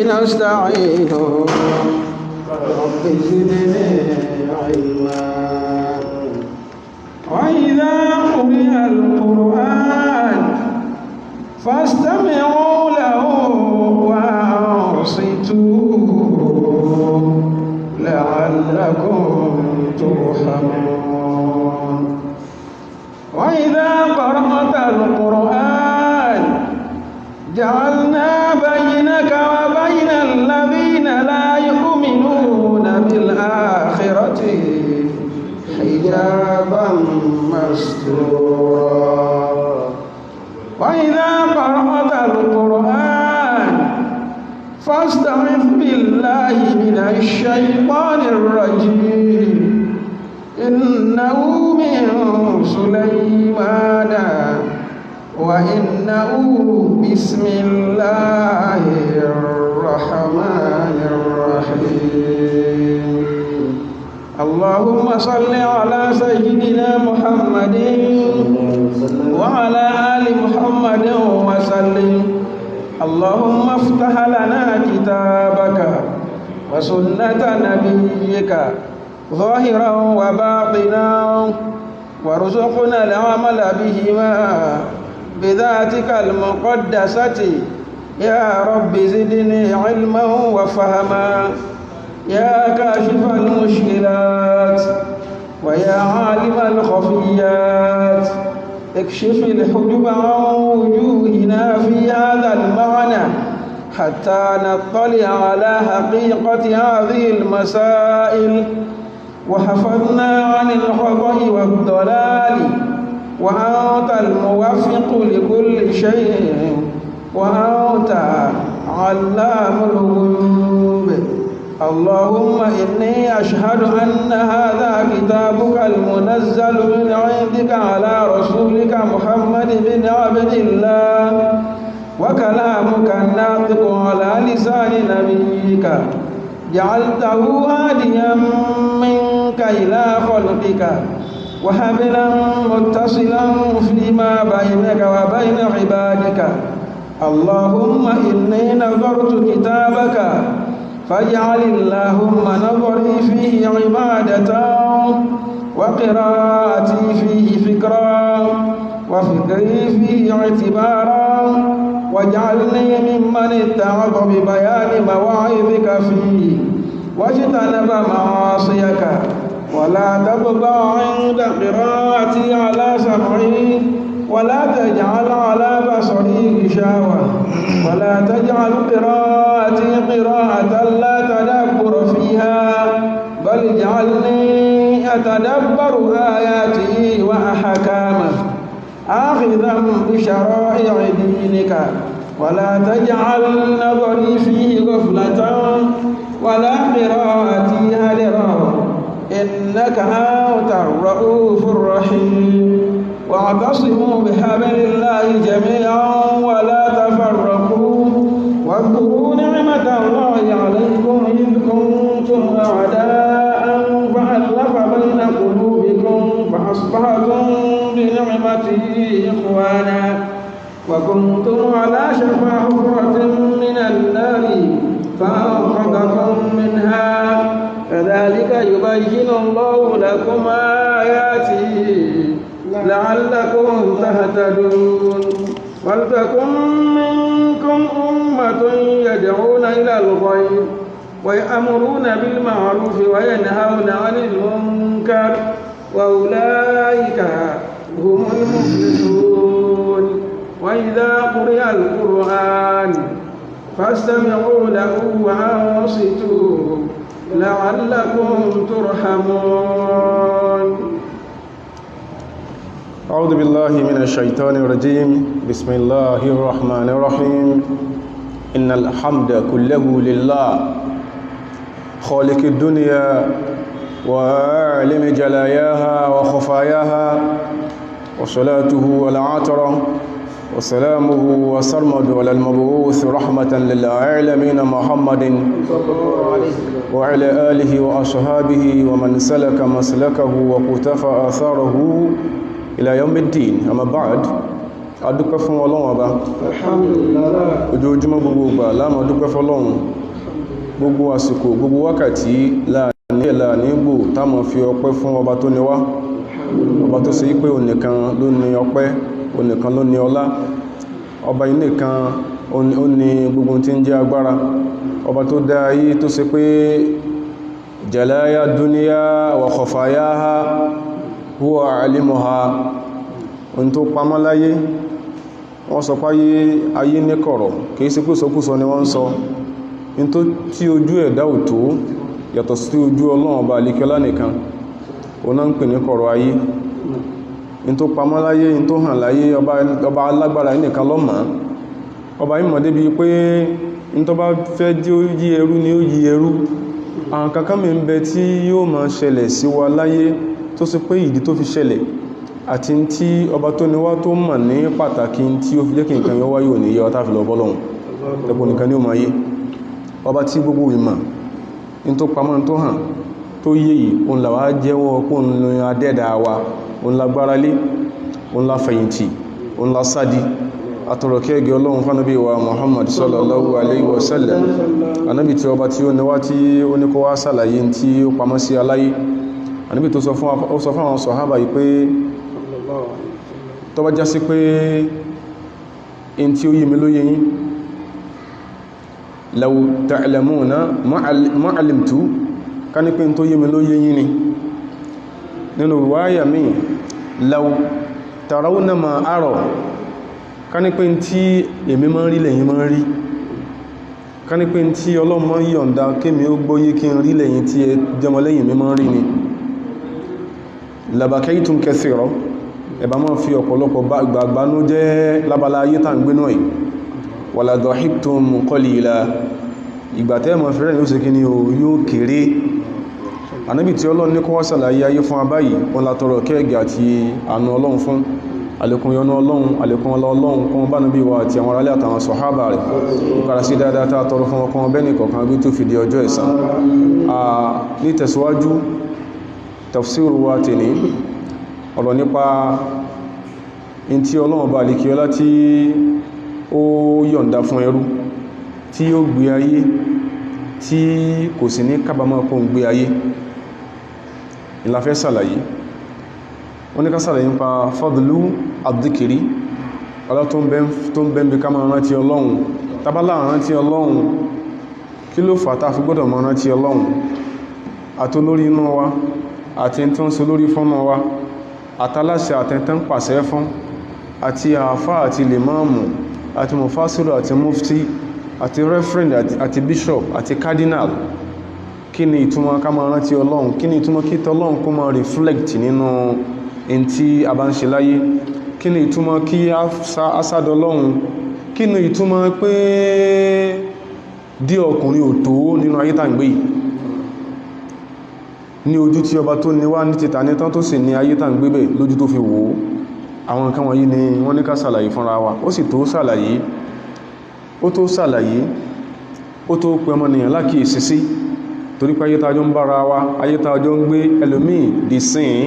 نستعين رب زدني علما وإذا قرئ القرآن فاستمعوا له وأنصتوا لعلكم ترحمون وإذا قرأت القرآن جعلنا بينك وبين الذين لا يؤمنون بالآخرة حجابا مستورا وإذا قرأت القرآن فاستعذ بالله من الشيطان الرجيم إنه من سليمان وإنه بسم الله الرحمن الرحيم اللهم صل على سيدنا محمد وعلى آل محمد وسلم اللهم افتح لنا كتابك وسنة نبيك ظاهرا وباطنا وارزقنا العمل بهما بذاتك المقدسة يا رب زدني علما وفهما يا كاشف المشكلات ويا عالم الخفيات اكشف الحجب عن وجوهنا في هذا المعنى حتى نطلع على حقيقة هذه المسائل وحفظنا عن الخطأ والضلال وأنت الموفق لكل شيء وأنت علام الغيوب اللهم إني أشهد أن هذا كتابك المنزل من عندك على رسولك محمد بن عبد الله وكلامك الناطق على لسان نبيك جعلته هاديا منك إلى خلقك وحبلا متصلا فيما بينك وبين عبادك اللهم إني نظرت كتابك فاجعل اللهم نظري فيه عبادة وقراءتي فيه فكرا وفكري فيه اعتبارا واجعلني ممن اتعظ ببيان مواعظك فيه واجتنب معاصيك ولا تطبع عند قراءتي على سمعي ولا تجعل على بصري غشاوة ولا تجعل قراءتي قراءة لا تدبر فيها بل اجعلني أتدبر آياته وأحكامه آخذا بشرائع دينك ولا تجعل نظري فيه غفلة ولا قراءتي هدرا إنك أنت الرؤوف الرحيم واعتصموا بحبل الله جميعا ولا تفرقوا واذكروا نعمة الله عليكم إذ كنتم أعداء فألف بين قلوبكم فأصبحتم بنعمته إخوانا وكنتم على شفا حفرة من النار فأنقذكم منها كذلك يبين الله لكم آياته لعلكم تهتدون ولتكن منكم أمة يدعون إلى الخير ويأمرون بالمعروف وينهون عن المنكر وأولئك هم المفلحون وإذا قرئ القرآن فاستمعوا له وأنصتوا لعلكم ترحمون أعوذ بالله من الشيطان الرجيم بسم الله الرحمن الرحيم إن الحمد كله لله خالق الدنيا وعالم جلاياها وخفاياها وصلاته والعطرة وسلامه وسرمد على المبعوث رحمة للعالمين محمد وعلى آله وأصحابه ومن سلك مسلكه وقتفى آثاره إلى يوم الدين. أما بعد adúpẹ́ fún Ọlọ́run Ọba alhamdulillah ojoojúmọ́ gbogbo ìgbà la máa dúpẹ́ fọ́lọ́run gbogbo àsìkò gbogbo wákàtí láànígbò tá máa fi ọpẹ́ fún ọba tó ní wá ọba tó ṣe pé onìkan ló ní ọpẹ́ onìkan ló ní ọlá ọba yìí nìkan ó ní gbogbo tí ń jẹ́ agbára ọba tó dá ayé tó ṣe pé jalaya dúníyà wa khafayaha huwa alimuha ohun tó pamọ́ láyé wọ́n sọ pé ayé ní kọ̀rọ̀ kìí sí pé sọkúsọ ni wọ́n ń sọ in tó tí ojú ẹ̀dá ò tó yàtọ̀ sí ojú Ọlọ́run Ọba àlíkẹ́lá nìkan òun náà ń pè ní kọ̀rọ̀ ayé in tó pamọ́ láyé in tó hàn láyé ọba alágbára nìkan ló mọ̀ ọba yìí mọ̀ débi pé in tó bá fẹ́ jí ó yí ẹrú ni ó yí ẹrú àwọn kankan mi ń bẹ tí yóò máa ṣẹlẹ̀ sí wa láyé tó sì pé ìdí tó fi ṣẹlẹ̀ àti tí ọba tó níwá tó mọ̀ ní pàtàkì tí ó fi jẹ́ kí nǹkan yọ wáyé ò ní yẹ ọ̀tá fi lọ bọ́lọ́hun ẹgbùn nìkan ní ó máa yé ọba tí gbogbo ìmọ̀ in tó pamọ́ tó hàn tó yé yìí òun làwá jẹ́wọ́ pò ń lo adẹ́dà wa òun lágbára lé òun lá fẹ̀yìntì òun lá sádi àtọ̀rọ̀kẹ́gẹ́ Ọlọ́run fánàbí wa Muhammad sallallahu alaihi wasallam anábì tí ọba tí ó níwá tí ó ní kó wá sàlàyé tí ó pamọ́ sí aláyé anábì tó sọ fún àwọn sọ̀hábà yìí pé tó bá já sí pé in tí ó yé mi ló yé yín law ta'lamuna ma alimtu ká ní pé in tó yé mi ló yé yín ni nínú wáyà mi law tarawna ma ara ká ní pé in tí èmi máa ń rí lẹ́yìn máa ń rí ká ní pé in tí Ọlọ́run yọ̀ǹda kémi ó gbọ́yé kí n rí lẹ́yìn tí ẹ jẹmọ lẹ́yìn mi máa ń rí ni labakaytum kathira ẹ̀bá máa fi ọ̀pọ̀lọpọ̀ gbàgbánú jẹ́ lábala ayé tàn gbénú ẹ̀ wala dahiktum qalila ìgbàtẹ́ mọ̀ fẹ́rẹ̀ yóò ṣe kí ni o yóò kéré Ànábì tí Ọlọ́run ní kó wá ṣàlàyé ayé fún abáyìí wọn látọrọ kẹ́ẹ̀gì àti àánú Ọlọ́run fún àlékún yọ́nú Ọlọ́run àlékún Ọlọ́run kún bá Nábì wa àti àwọn aráalé àtàwọn sọ̀hábà rẹ̀ kára sí dáadáa tá tọrọ fún ọkàn bẹ́ẹ̀ nìkọ̀ọ̀kan bí tó fi di ọjọ́ ẹ̀san ní tẹ̀síwájú tafsiru wa tèní ọ̀rọ̀ nípa in tí Ọlọ́run bá lè kí ọlá tí ó yọ̀ǹda fún ẹrú tí ó gbé ayé tí kò sì ní kábàámọ̀ kó ń gbé ayé ìlàfẹ́ sàlàyé wọ́n ní ká sàlàyé nípa fadlu ad-dhikri ọlá tó ń bẹ́m̀bí ká máa rántí Ọlọ́run tábálà rántí Ọlọ́run kí ló fà tá fi gbọ́dọ̀ máa rántí Ọlọ́run àtolórí inú wa àti tó ń ṣe lórí fọ́nà wa àtàláṣẹ àtẹ́tẹ́ ń pàṣẹ fún àti àfá àti lèmáàmù àti mufasiru àti mufti àti referend àti bishop àti cardinal kí ni ìtumọ̀ ká máa rántí Ọlọ́run kí ni ìtumọ̀ kí tọ́lọ́run kó máa reflect nínú in tí a bá ń ṣe láyé kí ni ìtumọ̀ kí a sádọ Ọlọ́run kí ni ìtumọ̀ pé dí ọkùnrin ò tó nínú ayé tàǹgbé ní ojú tí ọba tó níwá ní títà ní tán tó sì ní ayé tàn gbébẹ̀ lójú tó fi wò ó àwọn nǹkan wọ̀nyí ni wọ́n ní ká sàlàyé fúnra wa ó sì tó sàlàyé ó tó sàlàyé ó tó pẹ ọmọnìyàn lákìísí sí torí pé ayé tàjọ ń bára wa ayé tàjọ ń gbé ẹlòmíì di sín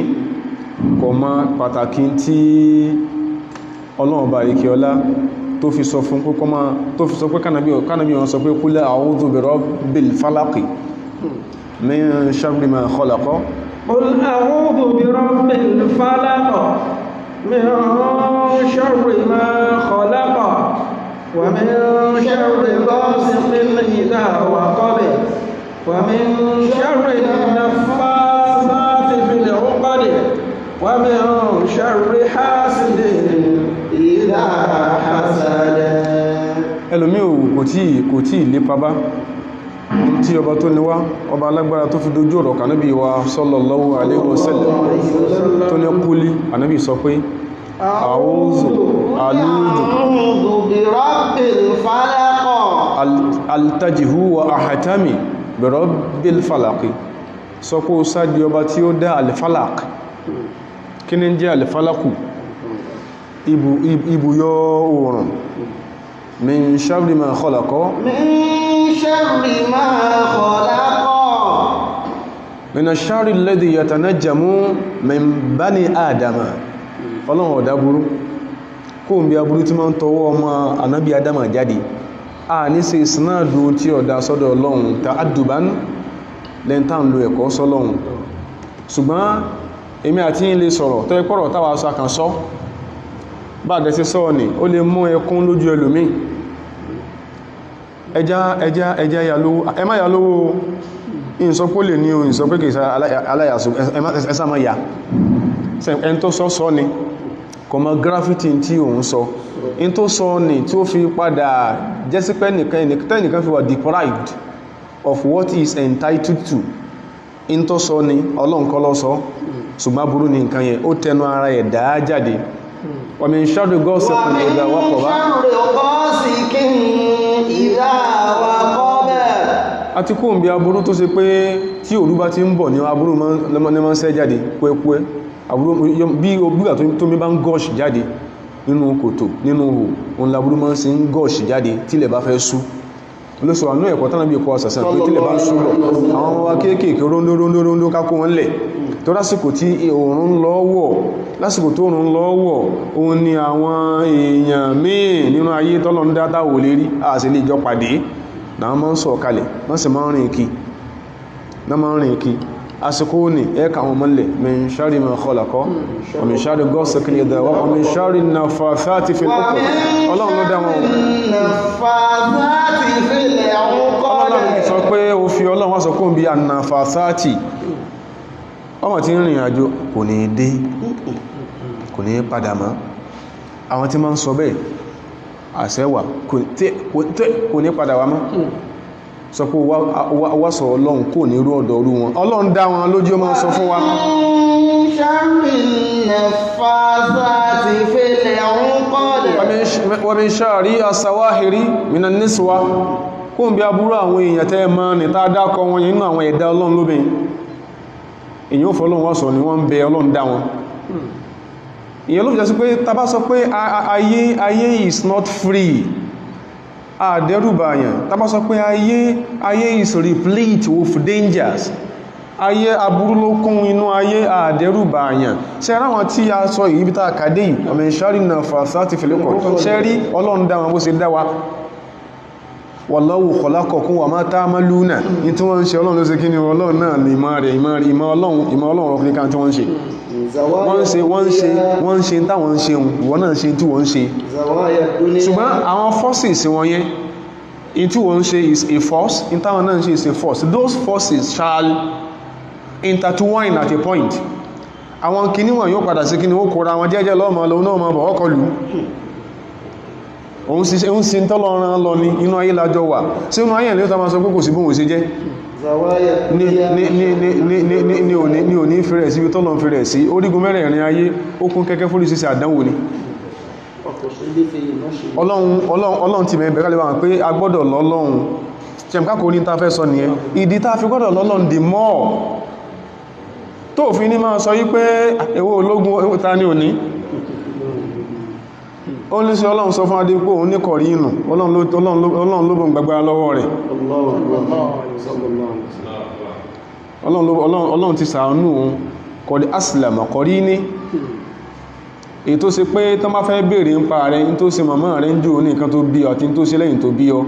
kò mọ̀ pàtàkì tí Ọlọ́run bá ìkẹ́ ọlá tó fi sọ fún kókó máa tó fi sọ pé kánàbí wọn sọ pé qul a'udhu bi rabbil falaq من شر ما خلق قل أعوذ برب الفلق من شر ما خلق ومن شر غاسق إذا وقب ومن شر النفاثات في العقد ومن شر حاسد إذا حسد ẹlòmí kò tí lépa bá tí ọba tó níwá ọba alágbára tó fi dojú ọ̀rọ̀ kànábì wa sallallahu alaihi wasallam tó ní kúlí ànábì sọ pé a'udhu bi rabbil falaq altajihu wa ahatami bi rabbil falaq sọ pé ó sáàdì ọba tí ó dá alifalaq kí ní jẹ́ alifalaku ibùyọ oòrùn min sharri ma khalaqa sharri ma khalaqa min ash-sharri alladhi yatanajjamu min bani adama ọlọ́run ọ̀dá burú kó ń bí aburú tí máa ń tọwọ́ ọmọ anábí adama jáde a ní ṣe ìsinádò tí ọ̀dá sọ́dọ̀ ọlọ́run ta adùbán lẹ́ntà ń lo ẹ̀kọ́ sọ́lọ́run ṣùgbọ́n èmi àti yín lè sọ̀rọ̀ tó ẹpọ̀rọ̀ táwà sọ àkàn sọ bá gẹ̀ẹ́sí sọ́ọ̀ ni ó lè mú ẹkún lójú ẹlòmí ẹjá yàlówó ẹ má yàlówó ìsọpó lè ní o ìsọpé kìí aláyàsó ẹsà má yà ẹn tó sọ ni kò mọ graffiti tí òun sọ in tó sọ ni tí ó fi padà jẹ́sípẹ́ nìkan fi wà deprived of what he is entitled to in tó sọ ni ọlọ́nkọ́lọ́ sọ ṣùgbọ́n burú ní nǹkan yẹn ó tẹnu ara ẹ̀ dáa jáde wa min sharri ghasiqin idha waqaba àti kó ń bí aburú tó ṣe pé tí òru bá ti ń bọ̀ ní aburú ní mọ́ sẹ́ jáde pẹ́pẹ́ bí obìgbà tó mi bá ń gọ́ọ̀ṣì jáde nínú kòtò nínú hù òun laburú mọ́ sí ń gọ́ọ̀ṣì jáde tílẹ̀ bá fẹ́ sú olóṣò àánú ẹ̀kọ́ tánà bí ẹ̀kọ́ àṣàṣàn pé tílẹ̀ bá ń sú lọ àwọn ọmọ wa kéékèèké róndó kákó wọn lẹ̀ tó lásìkò tí òòrùn lọ́wọ́ lásìkò tó òòrùn lọ́wọ́ òun ni àwọn èèyàn míì nínú ayé tọ́lọ ń dátà wò lérí àṣì lè jọ pàdé náà máa ń sọ kalẹ̀ wọ́n sì máa ń rìn kí àsìkò ní ẹ̀ẹ́kà àwọn mọ́lẹ̀ min sharri ma khalaqa wa min sharri ghasiqin idha waqa wa min sharri naffathati fil 'uqad ọlọ́run ló dá wọn ọlọ́run sọ pé ó fi ọlọ́run wá sọ kó ń bí an-naffathati ọmọ tí ń rìn àjò kò ní dé kò ní padà mọ́ àwọn tí máa ń sọ bẹ́ẹ̀ àṣẹ́wà kò ní padà wá mọ́ sọ pé wá sọ ọlọ́run kò ní rú ọ̀dọ̀ orú wọn ọlọ́run dá wọn lójú ọmọ sọ fún wa wa min sharri as-sawahiri minan niswa kó ń bí aburú àwọn èèyàn tẹ́ mọ́ ní tá dákọ wọn nínú àwọn ẹ̀dá ọlọ́run lóbin èyàn fọ́lọ́run wá sọ ni wọ́n ń bẹ ọlọ́run dá wọn ìyẹn ló fi jẹ́ sí pé tàbá sọ pé ayé is not free àdẹ́rùbàyàn tàbá sọ pé ayé is replete with dangers ayé aburú ló kún inú ayé àdẹ́rùbàyàn ṣe ráwọn tí a sọ èyí bí tàà kàdé yìí ọmọ ìṣàrí náà fàṣátì fìlẹ́kọ̀ ṣe rí ọlọ́run dá wọn bó ṣe dá wa wallahu khalaqakum wa ma ta'maluna ní tí wọ́n ń ṣe ọlọ́run ló ṣe kí ni ọlọ́run náà ní ìmọ̀ rẹ̀ ìmọ̀ ọlọ́run ọkùnrin kan tí wọ́n ń ṣe wọ́n ń ṣe táwọn ń ṣe wọ́n náà ṣe tí wọ́n ń ṣe ṣùgbọ́n àwọn forces wọn yẹn in tí wọ́n ń ṣe is a force in táwọn náà ń ṣe is a force those forces shall intertwine at a point àwọn kìíní wọn yóò padà sí kí ni ó kóra wọn jẹ́jẹ́ lọ́mọ lọ́wọ́ náà mọ́ bọ̀ ọkọlù òun sí tọ́lọ́rán lọ ní inú ayé lájọ wà sí inú ayé lẹ́yìn tó máa sọ pé kò sí bóhùn sí jẹ́ ní òní fẹ́rẹ̀ sí ibi tọ́lọ́run fẹ́rẹ̀ sí orígun mẹ́rẹ̀ẹ̀rin ayé ó kún kẹ́kẹ́ fórí sísẹ̀ àdánwò ni ọlọ́run ti mẹ́bẹ̀ kálẹ̀ wọ́n pé a gbọ́dọ̀ lọ́lọ́run ṣẹ̀mkákò ní ta fẹ́ sọ nìyẹn ìdí ta fi gbọ́dọ̀ lọ́lọ́run the more tó fi ní máa sọ yí pé èwo ológun ta ní òní ó ní sí ọlọ́run sọ fún adé pé òun ní kọ̀rí inú ọlọ́run ló bọ̀n gbàgbà lọ́wọ́ rẹ̀ ọlọ́run ti ṣàánú òun kọ̀rí asìlẹ̀mọ̀ kọ̀rí ní èyí tó ṣe pé tán bá fẹ́ bèèrè ń pa rẹ̀ ní tó ṣe màmá rẹ̀ ń jò ní nǹkan tó bí ọ àti tó ṣe lẹ́yìn tó bí ọ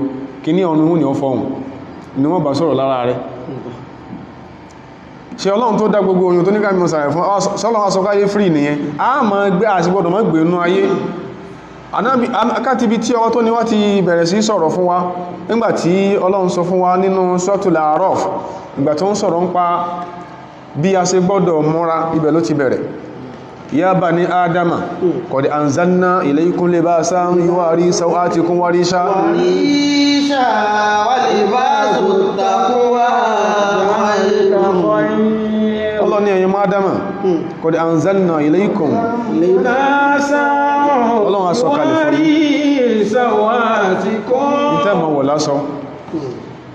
kí ní ọ̀nà ní ọfọ̀hùn ni wọ́n bá sọ̀rọ̀ lára rẹ̀ ṣe ọlọ́run tó dá gbogbo oyún tó ní káàmì ọ̀sàrẹ̀ fún sọ́lọ́run asọ́káyé free nìyẹn a máa gbé àṣìgbọ́dọ̀ mọ́ gbé inú ayé akátibi tí ọwọ́ tó ní wá ti bẹ̀rẹ̀ sí sọ̀rọ̀ fún wa nígbàtí ọlọ́run sọ fún wa nínú Suratul A'raf ìgbà tó ń sọ̀rọ̀ ń pa bí a ṣe gbọ́dọ̀ múra ibẹ̀ ló ti bẹ̀rẹ̀ ya bani adama qad anzalna ilaykum libasan yuwari sawatikum wa risha wa libasut taqwa Allah ni ẹ̀yin adama qad anzalna ilaykum libasan ọlọ́run aṣọ kalẹ̀ fún ìtẹ́mọ̀ wọ̀ lásọ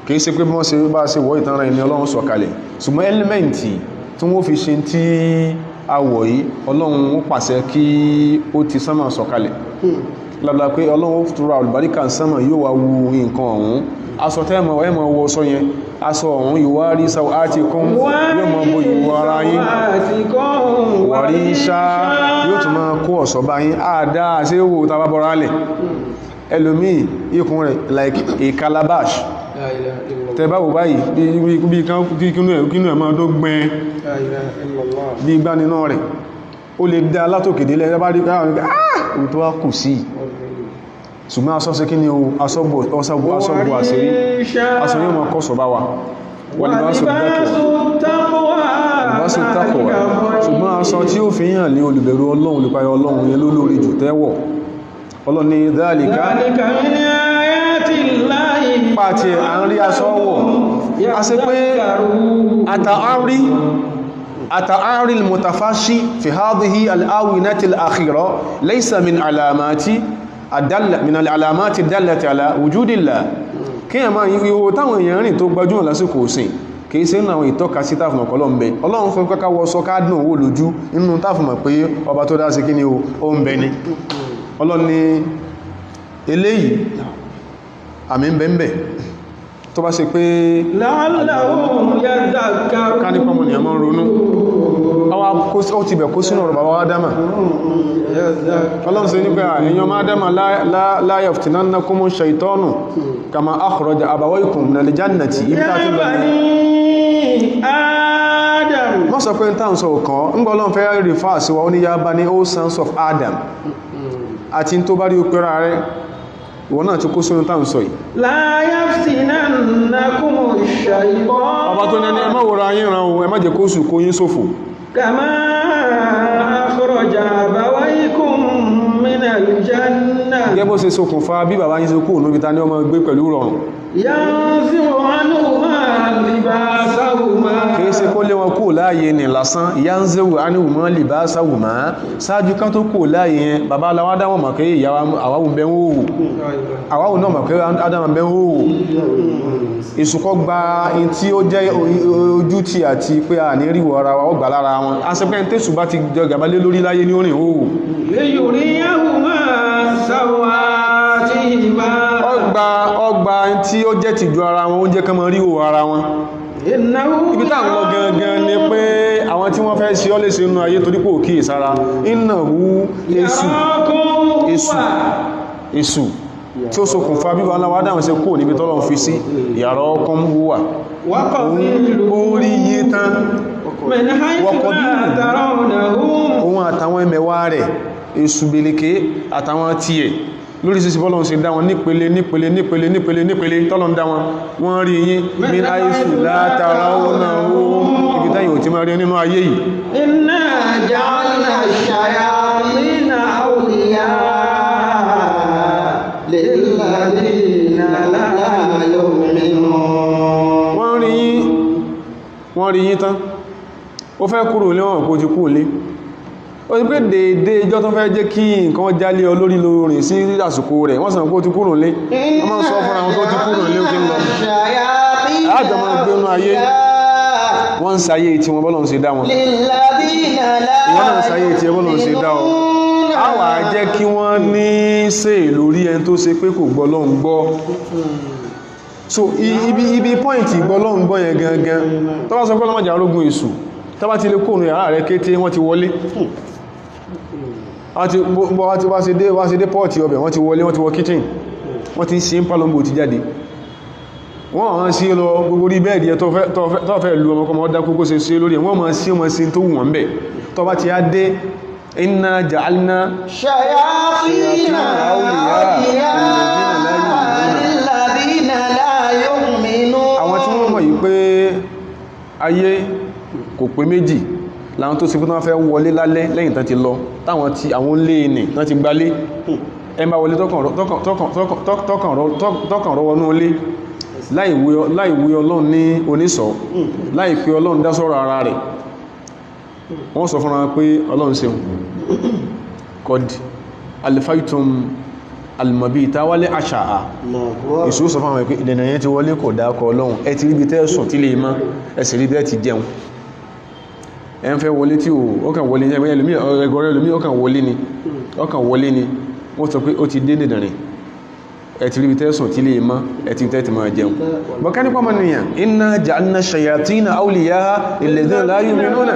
kìí ṣe pé bí wọ́n ṣe bá ṣe wọ́ ìtanra ẹni ọlọ́run sọ kalẹ̀ ṣùgbọ́n ẹlẹ́mẹ̀ntì tí wọ́n fi ṣe tí a wọ̀ yìí ọlọ́run ó pàṣẹ kí ó ti sánmà sọ kalẹ̀ lábàá pé ọlọ́run ó tura olùbáríkà sánmà yóò wá wu nǹkan ọ̀hún aṣọ tẹ́mọ̀ ẹmọ̀ wọ sọ yẹn aṣọ ọ̀hún ìwárí sáwọ́ àti kún yóò mọ̀ bó ìwọ ara yín wàrí ṣá yóò tún máa kó ọ̀ṣọ́ bá yín àdá àṣẹ́wò tàbábọ̀rá lẹ̀ ẹlòmí ikùn rẹ̀ like a calabash tẹbáwò báyìí bí kínú ẹ̀ máa tó gbẹ́n bí igbá nínú rẹ̀ ó lè dá látòkèdè lẹ́ bá rí káwọn tó wá kù sí ṣùgbọ́n aṣọ́ sí kí ni o aṣọ́bù àṣírí aṣọ yóò máa kọ́sọ̀ bá wa wọ́n ni bá sọ dákọ̀wà ṣùgbọ́n aṣọ tí ó fi hàn ní olùbẹ̀rù ọlọ́run olùpayọ ọlọ́run yẹn ló lórí jù tẹ́wọ̀ ọlọ́run ni dhalika pàtí à ń rí aṣọ wọ̀ a ṣe pé àtàárí al-mutafashi fi hadhihi al-awinati al-akhira laysa min alamati dallati ala wujudillah kí ẹ máa yíò táwọn èèyàn rìn tó gbajúmọ̀ lásìkò òsìn kìí ṣe náà ìtọ́ka sí táfùmọ̀ kọlọ́ ń bẹ ọlọ́run fẹ́ kọ́ká wọ sọ káàdùn owó lójú nínú táfùmọ̀ pé ọba tó dá sí kí ni ó ń bẹ ní ọlọ́run ní eléyìí àmì ń bẹ ń bẹ tó bá ṣe pé ká ní pọ́mọ̀ ní ẹmọ́ ronú ó ti bẹ̀ kó sínú ọ̀rọ̀ bàbá Ádámà ọlọ́run ṣe ní pé èèyàn má Ádámà la yaftinannakumu shaytanu kama akhraja abawaykum minal jannati ibi tá ti lọ ní wọ́n sọ pé táwọn sọ ọ̀kan ń gbọ́ ọlọ́run fẹ́ rí fáà sí wa ó ní yá bá ní all sons of Adam àti tó bá rí opera rẹ̀ ìwọ̀n náà ti kó sínú táwọn sọ yìí la yaftinannakumu shaytanu ọba tó ní ẹni ẹmọ́ wòrán yín ran ohun ẹmọ́ jẹ́ kó sù kó yín sófò kama akhraja abawaykum minal jannah gẹ́gẹ́ bó ṣe ṣokùnfà bí bàbá yín ṣe kú òun níbi ta ní ọmọ gbé pẹ̀lú rọrùn yanzi'u anhuma libasahuma kìí ṣe kó lé wọn kú láàyè ní lásán yanzi'u anhuma libasahuma ṣáájú ká tó kú láàyè yẹn bàbá aláwọ̀ dáwọn mọ̀ pé àwáwù bẹ́ ń wòwò àwáwù náà mọ̀ pé Ádámù bẹ́ ń wòwò ìsùkọ́ gba in tí ó jẹ́ ojú ti àti pé a ní ríwọ̀ ara wa ó gbà lára wọn a ṣe pé ń tẹ́sù bá ti jọ gàbálé lórí láyé ní orin wòwò ọgbà tí ó jẹ́ tìjú ara wọn ó jẹ́ kán mọ́ ríwọ̀ ara wọn ibi tá ń lọ gangan ni pé àwọn tí wọ́n fẹ́ ṣe ọ́ léṣe inú ayé torí pò kí ìsára innahu èṣù tí ó ṣokùnfà bí wọn aláwọ̀ Ádámù ṣe kó níbi tọ́lọ̀ fi sí yàrá ọkùn wúwà orí yé tán wọ́kọ̀ bí òun àtàwọn ẹmẹ̀wà rẹ̀ èṣù beleke àtàwọn tíẹ̀ lórí sísí bọ́lọ̀ ṣe dá wọn nípele tọ́lọ̀ ń dá wọn wọ́n rí yín min haythu la tarawnahum ibi táyìn ò ti máa rí nínú ayé yìí inna ja'alna ash-shayatina awliya lilladhina la yu'minun wọ́n rí yín tán ó fẹ́ kúrò lé wọn kó ti kú lé ó ti pé dédé ìjọ tó fẹ́ jẹ́ kí nǹkan jálé olórí lórin sí àsìkò rẹ̀ wọ́n sàn kó ti kúrò lé wọ́n máa ń sọ fún àwọn tó ti kúrò lé òkè lọ àjọ máa gbé inú ayé wọ́n ń sayé tí wọ́n bọ́lọ̀ ń ṣe dá wọn wọ́n náà ń sayé tí bọ́lọ̀ ń ṣe dá wọn a wà jẹ́ kí wọ́n ní ṣe lórí ẹni tó ṣe pé kò gbọ́ lọ́n gbọ́ so ibi pọ́ìntì gbọ́ lọ́n gbọ́ yẹn gangan tó bá sọ pé lọ́mọjà arógún èṣù tó bá ti lè kóònù yàrá rẹ̀ kété wọ́n ti wọlé wá sí dé pọ́ọ̀tì ọbẹ̀ wọ́n ti wọlé wọ́n ti wọ kitchen wọ́n ti ṣe ń pálọ́mbò ti jáde wọ́n wọ́n sí lọ gbogbo rí bẹ́ẹ̀dì ẹ tó fẹ́ lu ọmọkọmọ ọdá kókó se ṣe lórí wọ́n mọ̀ sí ọmọ sí tó wùn bẹ̀ tó bá ti á dé inna ja'alna shayatina awliya lilladhina la yu'minun àwọn tí wọ́n mọ̀ yìí pé ayé kò pé méjì láwọn tó sì fún tán fẹ́ wọlé lálẹ́ lẹ́yìn tán ti lọ táwọn tí àwọn lé ní tán ti gbálé ẹmbà wọlé tọ́kàn rọwọ́ ní olé láìwé ọlọ́run ní oníṣọ́ láìpé ọlọ́run dá sọ́rọ̀ ara rẹ̀ wọ́n sọ fúnra pé ọlọ́run ṣeun kod alifaitum almabita wálé àṣàà ìṣó sọ fún àwọn ẹ̀pẹ́ ìdẹ̀nà yẹn ti wọlé kò dákọ̀ ọlọ́run ẹ ti rí bí tẹ́ẹ̀sùn tí lè mọ́ ẹsẹ̀ rí bẹ́ẹ̀ ti jẹun ẹ ń fẹ́ wọlé tí ọkàn wọlé ní ẹgbẹ̀rẹ̀ lómi ọkàn wọlé ni wọ́n sọ pé ó ti dé dẹ̀dẹ̀rìn ẹ̀tì ríbi tẹ́sùn tí lè mọ́ ẹ̀tì tẹ́tì máa jẹun bọ̀ká nípa mọ́ nìyàn inna ja'alna shayatina awliya'a lilladhina la yu'minuna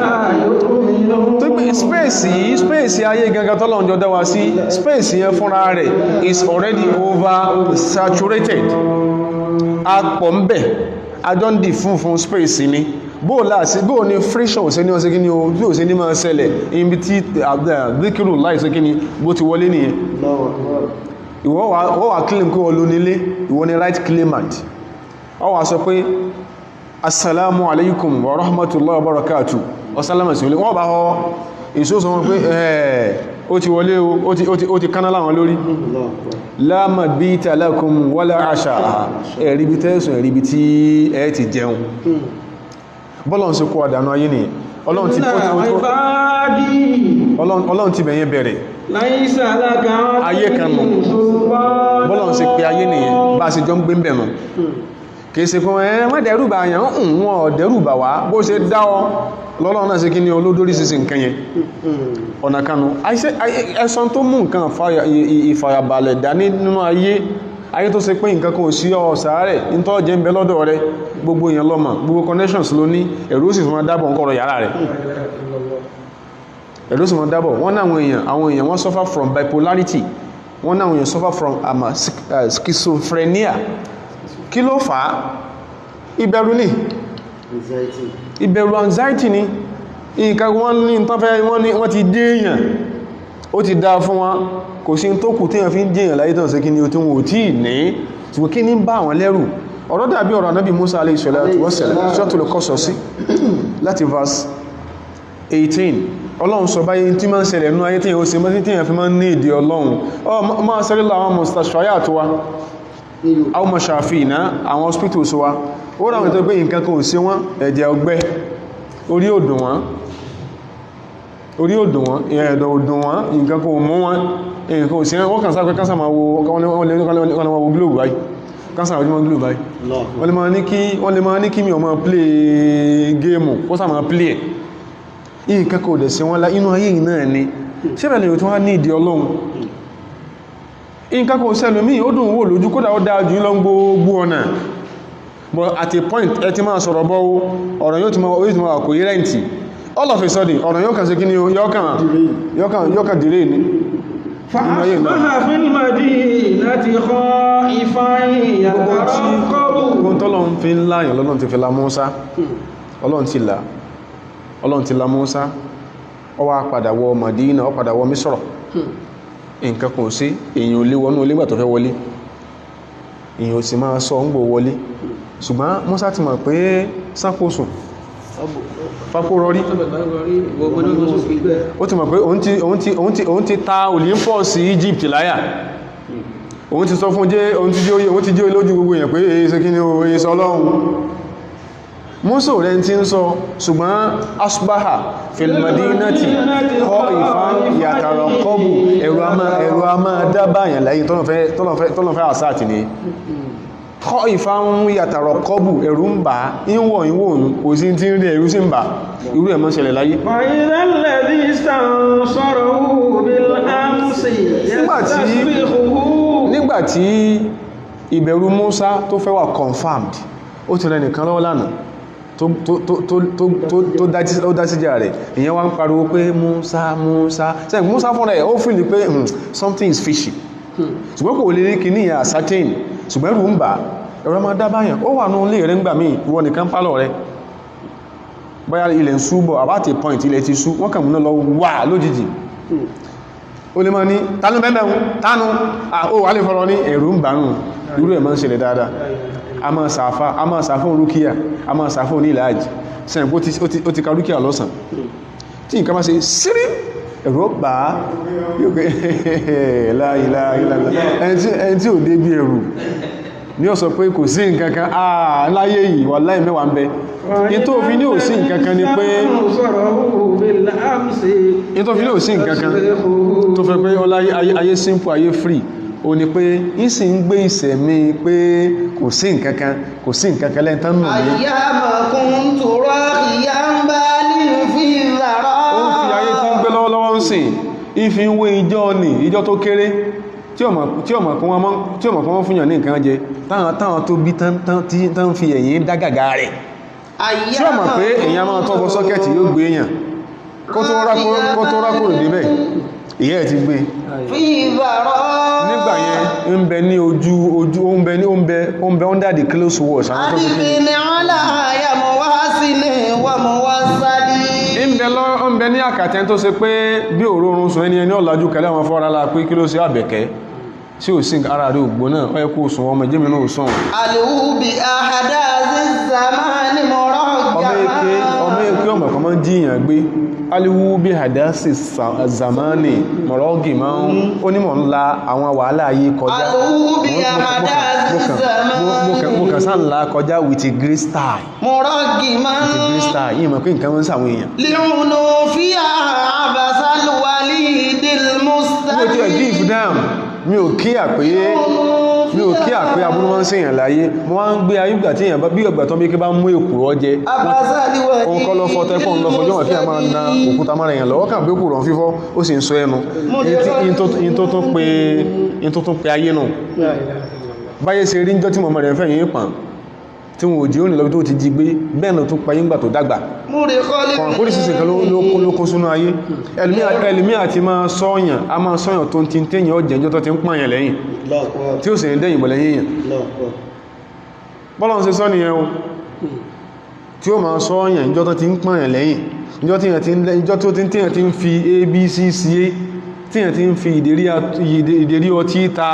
tó gbé space ayé gangan tọ́lọ̀ ń jọ dáwà sí space yẹn fúnra rẹ̀ is already over saturated apọ̀ ń bẹ̀ adọ́ndì fún space ni bóò ní friction ò sí ní ọ̀sẹ̀ kíní o bí ò sí ní máa ṣẹlẹ̀ ibi tí díkìrù láìsí kíní bó ti wọlé nìyẹn ìwọ wà claim kí wọ́n ló nílé ìwọ ni right claimant ọ wà sọ pé assalamu alaikum wa rahmatullahi wa barakatuh ọ̀sálàmà sí olè wọ́n bá họ ìṣòsọ wọn pé ó ti wọlé ó ti kánà láwọn lórí la mabita lakum wala asha ẹ̀ríbi tẹ́sùn ẹ̀ríbi tí ẹ ti jẹun bọ́lọ̀n sí kó àdánù ayé ni ọlọ́run ti bẹ̀yẹn bẹ̀rẹ̀ ayé kan nù bọ́lọ̀n sí pé ayé nìyẹn bá sì jọ ń gbé ń bẹ̀rùn kìí ṣe fún wọ́n dẹ̀rùbà àyàn wọ́n dẹ̀rùbà wá bó ṣe dá ọ lọ́lọ́run náà sí kí ní olódórí sí nǹkan yẹn ọ̀nà kanú ẹ̀sán tó mú nǹkan ìfàyàbalẹ̀ dání nínú ayé tó ṣe pé nǹkan kan ò sí ọ̀sàárẹ̀ nítọ́ jẹ́ ń bẹ lọ́dọ̀ rẹ gbogbo èèyàn lọ́mọ gbogbo connections ló ní ẹ̀rù sì fún wọn dábọ̀ nǹkan ọ̀rọ̀ yàrá rẹ̀ ẹ̀rù sì fún wọn dábọ̀ wọ́n náà àwọn èèyàn wọ́n suffer from bipolarity wọ́n náà àwọn èèyàn suffer from schizophrenia kí ló fà á ìbẹ̀rù ní ìbẹ̀rù anxiety ni nǹkan wọ́n ní tọ́fẹ́ wọ́n ti dé èèyàn ó ti dá fún wọn kò sí tó kù téèyàn fi ń jẹ́yàn láyé tán sí kí ni o tí wọ́n ò tí ní ṣùgbọ́n kí ní bá àwọn lẹ́rù ọ̀rọ̀ dàbí ọ̀rọ̀ Ànábì Musa alayhi salatu wassalam Suratul Qasas láti verse 18 ọlọ́run sọ báyé tí máa ń ṣẹlẹ̀ nú ayé téèyàn ó ṣe mọ́ téèyàn fi máa ń ní ìdí ọlọ́run máa ṣẹlẹ̀ láwọn mustashfayat wa àwọn mọ̀ṣàfihàn àwọn hospitals wa ó ráwọn tó pé nǹkan kan ò sí wọn ẹ̀jẹ̀ ọgbẹ́ orí òdùn wọn ẹ̀ẹ̀dọ̀ òdùn wọn nǹkan kan ò mú wọn nǹkan ò sí wọ́n kàn sáà kánsà máa wo globe báyìí kánsà àwọn globe báyìí wọ́n lè máa ní kí mi ò máa play game ó sá máa play ẹ̀ nǹkan kan ò dẹ̀ sí wọn inú ayé yìí náà ni ṣẹ́bẹ̀ lè tó wá ní ìdí ọlọ́run nǹkan kò sẹ́lùmí ó dùn wò lójú kódà ó dáa jù lọ gbogbo ọ̀nà but at a point ẹ ti máa sọ̀rọ̀ bọ́ ọ̀rọ̀ yóò ti máa kò yí rẹ̀ǹtì all of a sudden ọ̀rọ̀ yóò kàn sí kí ni yóò kàn dìré ní فأصبح في المدينة خائفا يترقب gbogbo tọ́lọ́run fi ń láyàn lọ́lọ́run ti fi la Mùsá ọlọ́run ti la Mùsá ó wá padà wọ Madina ó padà wọ Misra nǹkan kan sí èyàn ò lè wọnú olé gbà tó fẹ́ wọlé èyàn ò sì máa sọ ń gbò wọlé ṣùgbọ́n Mùsá ti mọ̀ pé sápòsùn fapórọrí ó ti mọ̀ pé òun ti ta Olympus Egypt láyà òun ti sọ fún òun ti jẹ́ olójú gbogbo èyàn pé èyí ṣe kí ni o èyí sọ Ọlọ́run Mùsá rẹ̀ ti ń sọ ṣùgbọ́n asbaha fil madinati khaifan yataraqabu ẹ̀rù a máa dábàyàn láyé tọ́lọ̀ fẹ́ àsáàtì ni khaifan yataraqabu ẹ̀rù ń bà ìwọ̀ ìwọ̀n kò sí tí ń rí ẹ̀rù sí ń bà irú ẹ̀mọ́ ṣẹlẹ̀ láyé nígbàtí ìbẹ̀rù Mùsá tó fẹ́ wà confirmed ó ti rẹ̀ nìkan lọ́wọ́ lánàá tó dá síjà rẹ̀ ìyẹn wá ń pariwo pé Mùsá fúnra ẹ̀ ó fìlì pé something is fishy ṣùgbọ́n kò lè rí kì ní ascertain ṣùgbọ́n ẹ̀rù ń bà ẹ̀rọ máa dábáyàn ó wà ní ilé rẹ̀ ń gbà míì ìwọ nìkan pálọ̀ rẹ̀ bóyá ilẹ̀ ń súbọ̀ àbáti point ilẹ̀ ti sú wọ́n kàn múná lọ wà lójijì ó lè máa ní tánú bẹ́ẹ̀bẹ̀rún tánú ó wà lè fọ́rọ̀ ní ẹ̀rù ń bà nù irú ẹ̀ máa ń ṣẹlẹ̀ dáadáa a máa sàfún rúkíyà a máa sàfún ní ìlàájì sẹ́yìn ó ti ka rúkíyà lọ́sàn tí nǹkan bá ṣe sírí ẹ̀rọ bá yóò pé ẹni tí ò dé bí ẹ̀rù ní ó sọ pé kò sí nǹkankan láyé yìí wà láì mẹ́wàá ń bẹ in tó fi ní ò sí nǹkankan ni pé in tó fi ní ò sí nǹkankan tó fẹ́ pé ayé simple ayé free o ni pé in sì ń gbé ìsẹ̀mí pé kò sí nǹkankan lẹ́ntán nù ní ayyamakun turahiyan fi zara ó fi ayé tí ń gbé lọ́wọ́lọ́wọ́ ń sìn ìfi ń wé ìjọ tó kéré tí ọmọ kan wọ́n fúnyàn ní nǹkan jẹ táwọn tó bí tán fi ẹ̀yìn dágàgà rẹ̀ tí ọmọ pé èyàn máa tọ́bọ sọ́kẹ̀tì yóò gbé èyàn kó tó rákòrò débẹ̀ ìyẹ́ ẹ̀ ti gbé nígbà yẹn ń bẹ ní ojú ó ń bẹ under the close watch àwọn tó fi kí ń bẹ ní àkàtẹ́ tó ṣe pé bí òrórun sùn ẹni ọ̀làjú kẹlẹ́ wọn fọ́ra la pé kí ló ṣe àbẹ̀kẹ́ tí ò sí ara rẹ̀ ògbó náà ọ̀yẹ́ kó sùn ọmọ ìjẹ́mi náà sùn àlùbí àhàdá zamani mọ̀rọ̀ ọmọ èké ọmọ kan máa ń jíyàn gbé aliwubi hadasi zamani mọ̀rọ̀gì máa ń onímọ̀ ńlá àwọn wàhálà ayé kọjá mo kàn sáà ńlá kọjá with a grey style mọ̀rọ̀gì máa ń grey style yìí mọ̀ pé nǹkan mọ́ sàwọn èèyàn líhùnú fi àbàsálùwálì dìlmùsítàdì mi ò kí àpé aburú wọn sí èèyàn láyé mo wá ń gbé ayúgbà tí èèyàn bí ọgbà tó bí kí bá mú èkùrọ́ jẹ òun kọ́ lọ fọ́ tẹ́pọ̀ ń lọ fọjọ́ wọn kí a máa na òkúta mara èèyàn lọ́wọ́ kàn pé kùrọ̀ fífọ́ ó sì ń sọ ẹnu in tó tún pe ayé nù báyé ṣe rí níjọ́ tí mo mọ̀rẹ̀ fẹ́ yìí pàn tí wọn ò jí ó ní lọ́bí tó ti jí gbé bẹ́ẹ̀ náà tó payé ńgbà tó dàgbà kọ̀rọ̀kórí sísìn kan ló kó súnú ayé ẹlùmí àti máa sọ́yàn tó ti ń tẹ́yìn ọjẹ́jọ́ tó ti ń pààyàn lẹ́yìn tí ó sì ń dẹ́yìn bọ̀lẹ̀ yíyàn bọ́lọ́n ṣe sọ nìyẹn o tí ó máa sọ́yàn ìjọ́ tó ti ń pààyàn lẹ́yìn ìjọ́ tó ti ń fi abcca tíyàn ti ń fi ìdérí ọtí ta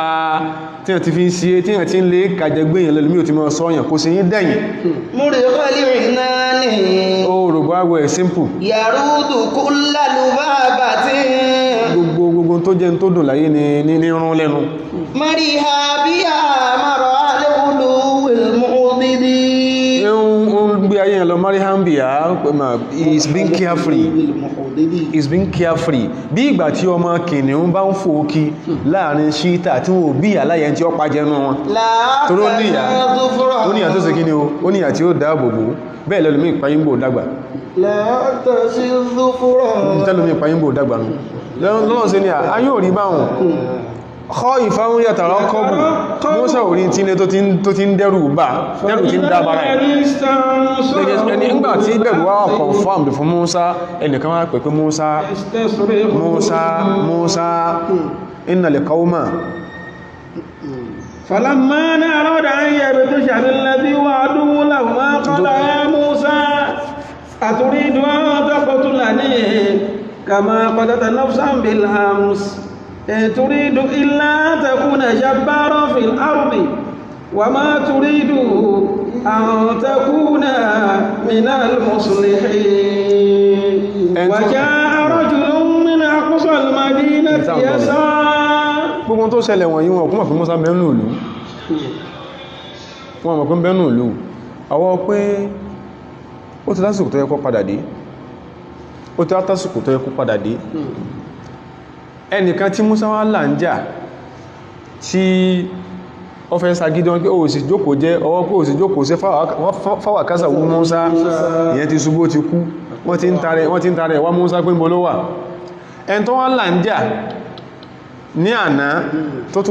tíyàn ti fi ń sí tíyàn ti ń lè kàjẹgbé èèyàn lẹ́lùmí ò ti máa sọ́yàn kò sí yín dẹ̀yìn múrí kọlì ìnáni ó rògbò àwẹ̀ simple yàrúdù kú lálùbá bàtí gbogbo tó jẹ́ tó dùn láyé ní rún lẹ́nu mari ha bí a mara alẹ́kùnlù wilmọ́dìdì gbé ayé yẹn lọ marihambia is being carefree bí ìgbà tí ọmọ kìnìún bá ń fò kí láàrin ṣíta tí wọ́n bí aláyẹ tí ó pàjẹnú wọn tó ló níyà tó sì kí ni ó níyà tí ó dáàbòbò bẹ́ẹ̀ lẹ́lùmí ìpayínbò dàgbà lọ́nà sí ni a yóò rí báhùn kọ́ ìfáhún yàtàrà kọ́bù mọ́sá orí tí ilé tó ti ń dẹ́rù bá dẹ́rù tí ń dábára ẹni ńgbà tí bẹ̀rù wá confirmed fún Mùsá ẹnìkan wá pẹ̀ pé Mùsá innal qawma falamma arada an yabtasha billadhi wa'aduhu lahuma qala ya Musa aturidu an taqtulani kama qatalta nafsan bil ams تريد إلا أن تكون جبارا في الأرض وما تريد أن تكون من المصلحين وجاء رجل من أقصى المدينة يسعى gbogbo tó ṣẹlẹ̀ wọ̀nyí wọn kún mọ̀ fún Mùsá bẹ́ẹ̀nù ìlú wọn mọ̀ fún bẹ́ẹ̀nù ìlú àwọ́ pé ó ti lásìkò tó yẹ kó padà dé ẹnìkan tí Mùsá wá là ń jà tí ó fẹ́ sagídí wọn pé ó sì jókòó jẹ́ ọwọ́ pé ó sì jókòó sí fáwàkásà wú Mùsá ìyẹn ti ṣubú ti kú wọ́n ti ń tarẹ̀ wá Mùsá pé ń bọ́ ló wà ẹn tó wá là ń jà ní àná tó